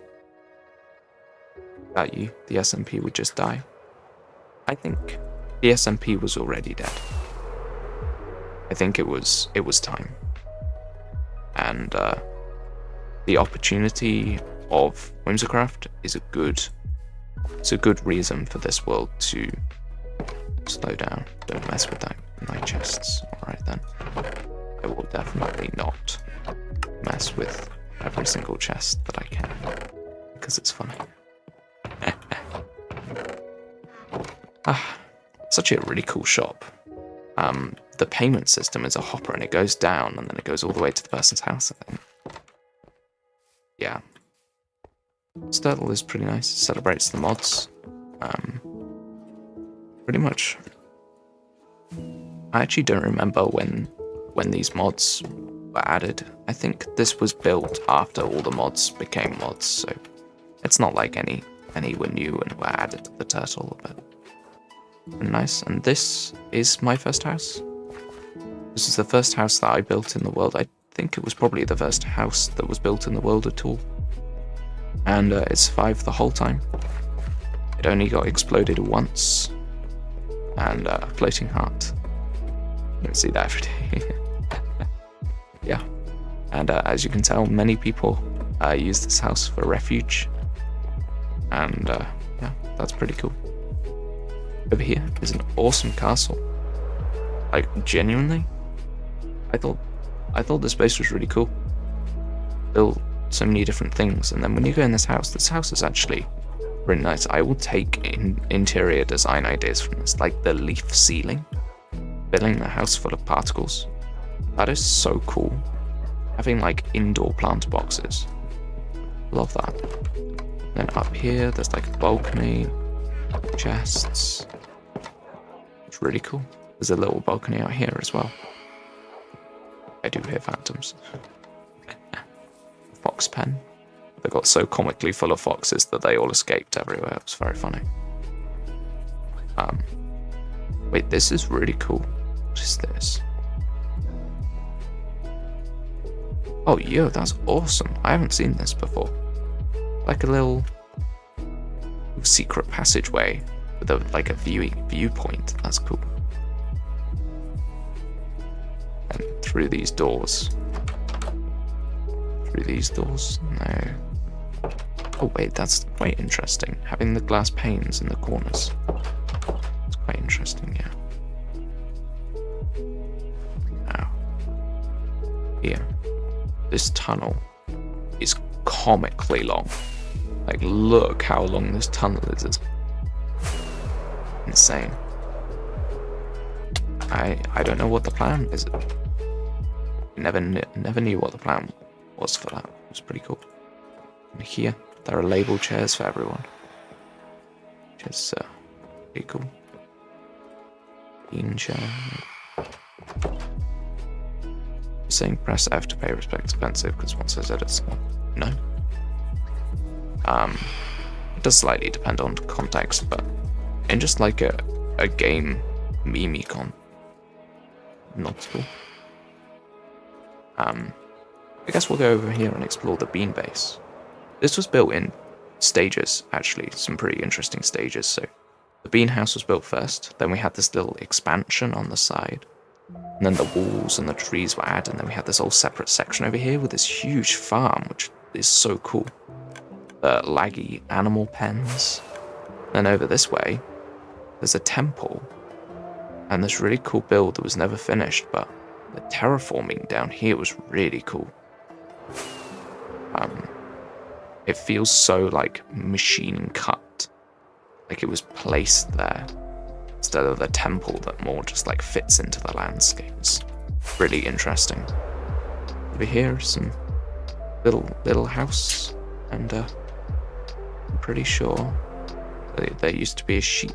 without you, the SMP would just die. I think the SMP was already dead. I think it was time. And the opportunity of Whimsicraft is a good reason for this world to slow down. Don't mess with that in my chests. Alright then. I will definitely not mess with every single chest that I can, because it's funny. Such a really cool shop. The payment system is a hopper, and it goes down and then it goes all the way to the person's house, I think. Yeah. This turtle is pretty nice. Celebrates the mods. Pretty much. I actually don't remember when these mods were added. I think this was built after all the mods became mods, so it's not like any were new and were added to the turtle, but nice. And this is my first house. This is the first house that I built in the world. I think it was probably the first house that was built in the world at all. And it survived the whole time. It only got exploded once. And a floating heart. You don't see that every day. Yeah. And as you can tell, many people use this house for refuge. And yeah, that's pretty cool. Over here is an awesome castle. Like, genuinely, I thought this place was really cool. Built so many different things, and then when you go in this house is actually really nice. I will take interior design ideas from this, like the leaf ceiling, filling the house full of particles. That is so cool. Having like indoor plant boxes. Love that. Then up here, there's like a balcony, chests. It's really cool. There's a little balcony out here as well. I do hear phantoms. Fox pen. They got so comically full of foxes that they all escaped everywhere. It was very funny. Wait, this is really cool. What is this? Oh, yo, that's awesome. I haven't seen this before. Like a little secret passageway with a viewpoint. That's cool. And through these doors. Through these doors? No. Oh wait, that's quite interesting. Having the glass panes in the corners. It's quite interesting, yeah. Now, here. This tunnel is comically long. Like, look how long this tunnel is. It's insane. I don't know what the plan is. Never knew what the plan was for that. It was pretty cool. And here, there are label chairs for everyone, which is pretty cool. Bean chair. Saying press F to pay respect expensive because once I said it's no. It does slightly depend on context, but in just like a game meme-con, not cool. I guess we'll go over here and explore the bean base. This was built in stages, actually, some pretty interesting stages. So the bean house was built first, then we had this little expansion on the side, and then the walls and the trees were added, and then we had this whole separate section over here with this huge farm, which is so cool. Laggy animal pens. Then over this way, there's a temple, and this really cool build that was never finished, but the terraforming down here was really cool. It feels so like machine cut, like it was placed there instead of the temple that more just like fits into the landscape. It's really interesting. Over here is some little house, and I'm pretty sure there used to be a sheep.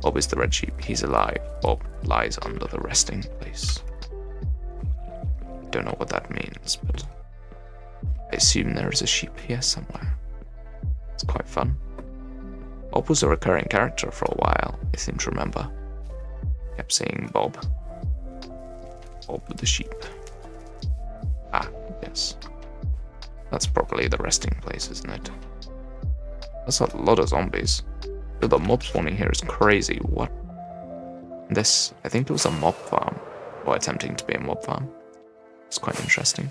Bob is the red sheep. He's alive. Bob lies under the resting place. Don't know what that means, but I assume there is a sheep here somewhere. It's quite fun. Bob was a recurring character for a while, I seem to remember. Kept saying Bob. Bob the sheep. Ah, yes. That's probably the resting place, isn't it? That's a lot of zombies. The mob spawning here is crazy. What? This, I think it was a mob farm, or attempting to be a mob farm. It's quite interesting.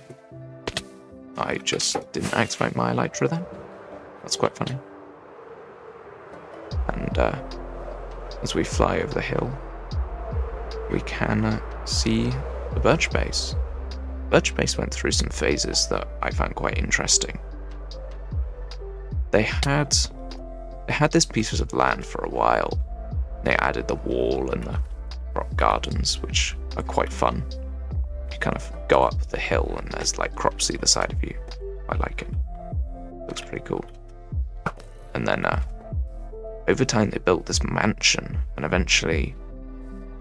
I just didn't activate my elytra then. That's quite funny. And as we fly over the hill, we can see the birch base. Birch base went through some phases that I found quite interesting. They had this pieces of land for a while. They added the wall and the rock gardens, which are quite fun. you kind of go up the hill and there's like crops either side of you. I like it. Looks pretty cool. And then over time they built this mansion, and eventually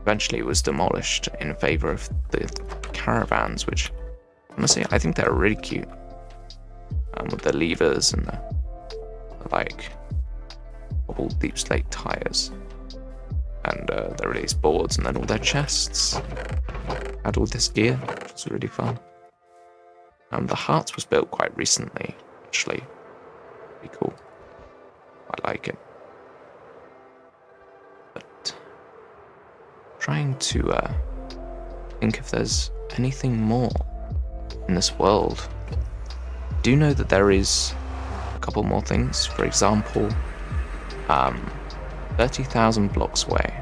it was demolished in favor of the caravans, which honestly I think they're really cute. With the levers and the like all deep slate tires, and the release boards, and then all their chests had all this gear, which was really fun. The heart was built quite recently, actually. Pretty cool. I like it. But trying to think if there's anything more in this world. I do know that there is a couple more things. For example, 30,000 blocks away.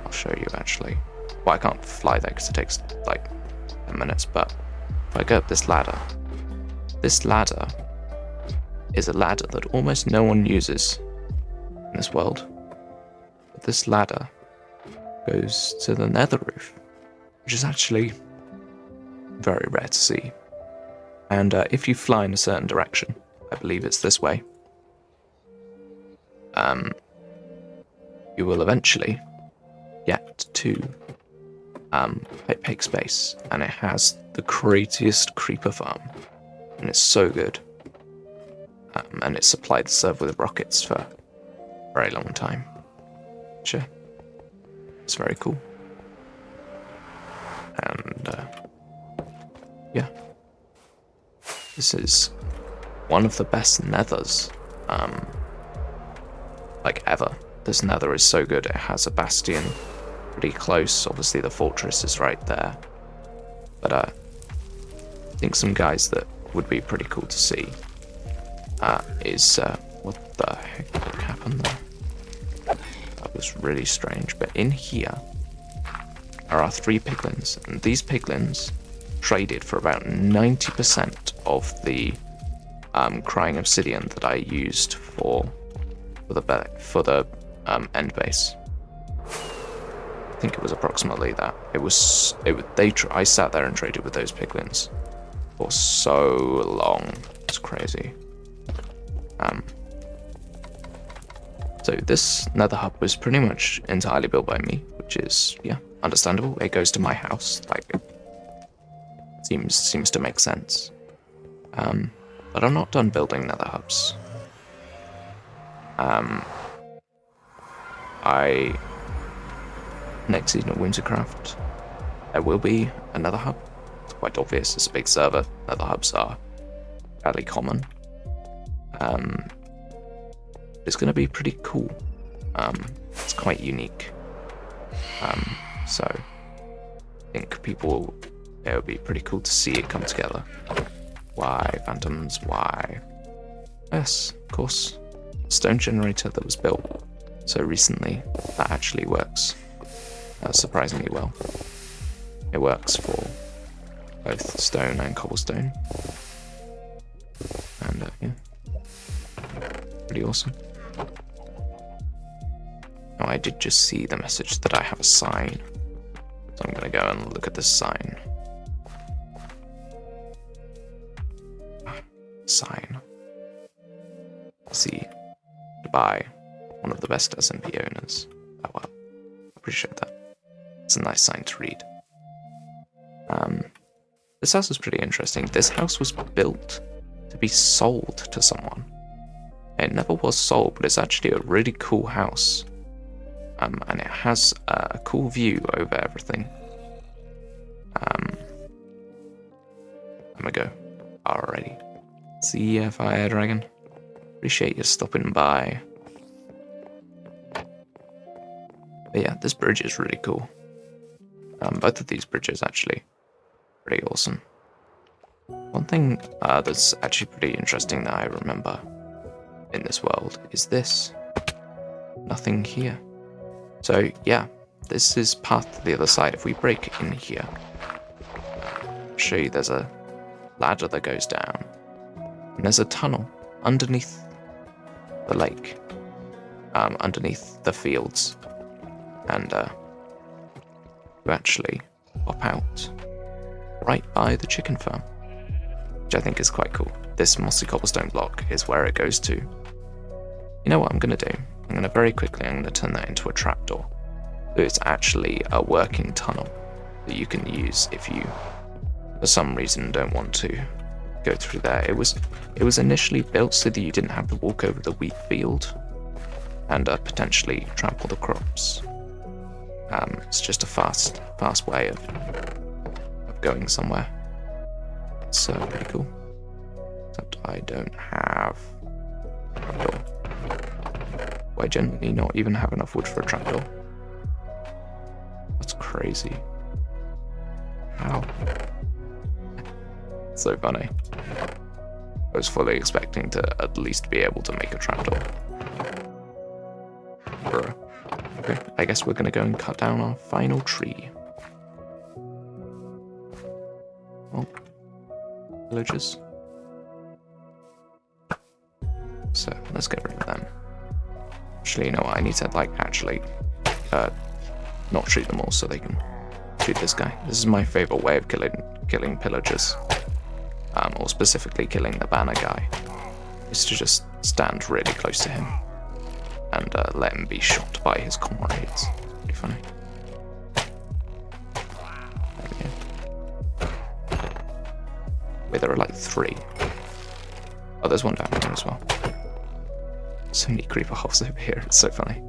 I'll show you actually. Well, I can't fly there because it takes like 10 minutes, but if I go up this ladder is a ladder that almost no one uses in this world. But this ladder goes to the nether roof, which is actually very rare to see. And if you fly in a certain direction, I believe it's this way, you will eventually get to Pake Space, and it has the craziest creeper farm, and it's so good. And it supplied the server with rockets for a very long time. Sure, it's very cool. And yeah, this is one of the best nethers like ever. This nether is so good. It has a bastion pretty close. Obviously the fortress is right there, but I think some guys that would be pretty cool to see is what the heck happened there? That was really strange. But in here are our 3 piglins, and these piglins traded for about 90% of the crying obsidian that I used for the end base. I think it was approximately that. I sat there and traded with those piglins for so long. It's crazy. So this nether hub was pretty much entirely built by me, which is, yeah, understandable. It goes to my house, like, it seems to make sense. But I'm not done building nether hubs. Next season of Wintercraft, there will be another hub. It's quite obvious, it's a big server. Nether hubs are fairly common. It's going to be pretty cool. It's quite unique. So I think it would be pretty cool to see it come together. Why, Phantoms, why? Yes, of course. Stone generator that was built so recently, that actually works surprisingly well. It works for both stone and cobblestone. And yeah, pretty awesome. Oh, I did just see the message that I have a sign, so I'm gonna go and look at this sign. Sign. See, by one of the best SMP owners. Oh well, appreciate that. It's a nice sign to read. This house is pretty interesting. This house was built to be sold to someone. It never was sold, but it's actually a really cool house. And it has a cool view over everything. I'm gonna go. Alrighty. See ya, Fire Dragon. Appreciate you stopping by. But yeah, this bridge is really cool. Both of these bridges actually pretty awesome. One thing that's actually pretty interesting that I remember in this world is this. Nothing here. So yeah, this is path to the other side. If we break in here, I'll show you there's a ladder that goes down. And there's a tunnel underneath the lake, underneath the fields. And you actually pop out right by the chicken farm, which I think is quite cool. This mossy cobblestone block is where it goes to. You know what I'm going to do? I'm going to very quickly, I'm going to turn that into a trapdoor. So it's actually a working tunnel that you can use if you, for some reason, don't want to go through there. It was initially built so that you didn't have to walk over the wheat field and potentially trample the crops. It's just a fast way of going somewhere. It's pretty cool. Except I don't have a trapdoor. I genuinely not even have enough wood for a trapdoor. That's crazy. How? So funny. I was fully expecting to at least be able to make a trapdoor. Bruh. Okay, I guess we're gonna go and cut down our final tree. Oh. Villagers. So, let's get rid of them. Actually, you know what, I need to, actually, not shoot them all so they can shoot this guy. This is my favorite way of killing pillagers. Or specifically killing the banner guy. Is to just stand really close to him and let him be shot by his comrades. Pretty funny. Wait, there are 3. Oh, there's one down here as well. So many creeper holes over here, it's so funny.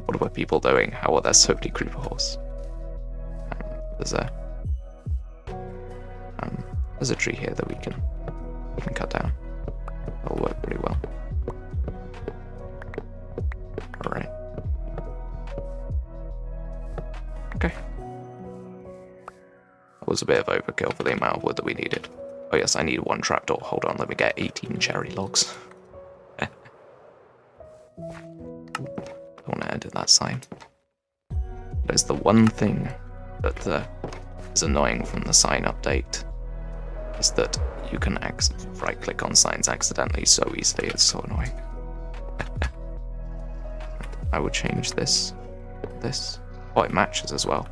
What were people doing? How are there so many creeper holes? There's a tree here that we can cut down. That'll work pretty well. Alright. Okay. That was a bit of overkill for the amount of wood that we needed. Oh yes, I need 1 trapdoor. Hold on, let me get 18 cherry logs. Don't want to edit that sign. There's the one thing that is annoying from the sign update, is that you can right-click on signs accidentally so easily. It's so annoying. I would change this. Oh, it matches as well.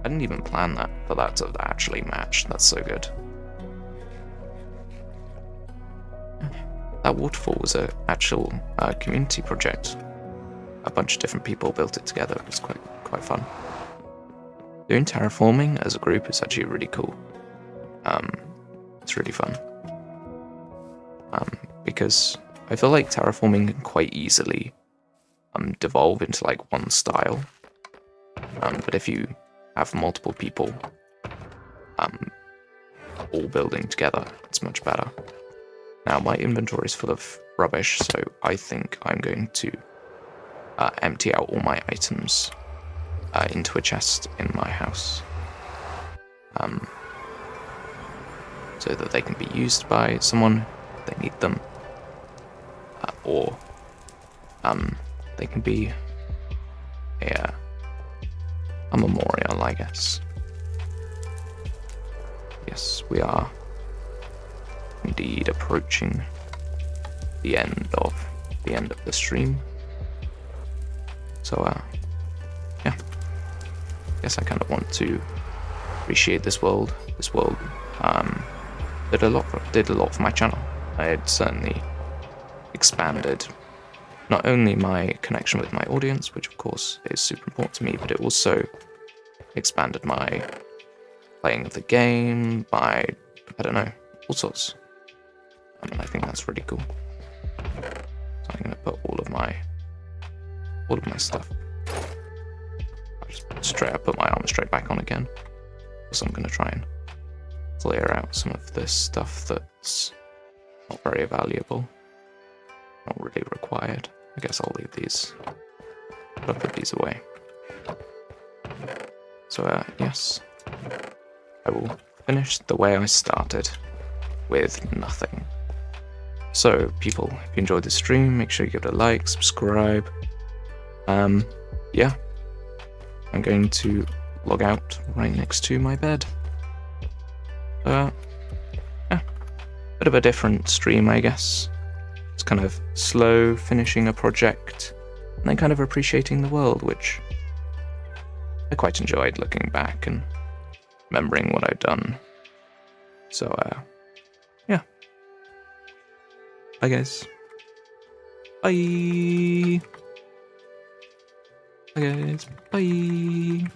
I didn't even plan for that to actually match. That's so good. That waterfall was an actual community project. A bunch of different people built it together. It was quite fun. Doing terraforming as a group is actually really cool. It's really fun. Because I feel like terraforming can quite easily devolve into one style. But if you have multiple people all building together, it's much better. Now my inventory is full of rubbish, so I think I'm going to empty out all my items into a chest in my house. So that they can be used by someone if they need them. Or they can be a memorial, I guess. Yes, we are indeed approaching the end of the stream. So yeah, I guess I kind of want to appreciate this world. This world did a lot for my channel. I had certainly expanded not only my connection with my audience, which of course is super important to me, but it also expanded my playing of the game by, I don't know, all sorts. And I think that's really cool. So I'm gonna put all of my stuff. I'll just straight up put my armor straight back on again. So I'm gonna try and clear out some of this stuff that's not very valuable, not really required. I guess I'll leave these. I'll put these away. So yes, I will finish the way I started, with nothing. So people, if you enjoyed the stream, make sure you give it a like, subscribe. Yeah, I'm going to log out right next to my bed. Yeah, bit of a different stream, I guess. It's kind of slow finishing a project and then kind of appreciating the world, which I quite enjoyed looking back and remembering what I've done. So, yeah. Bye, guys. Bye. Bye, guys. Bye.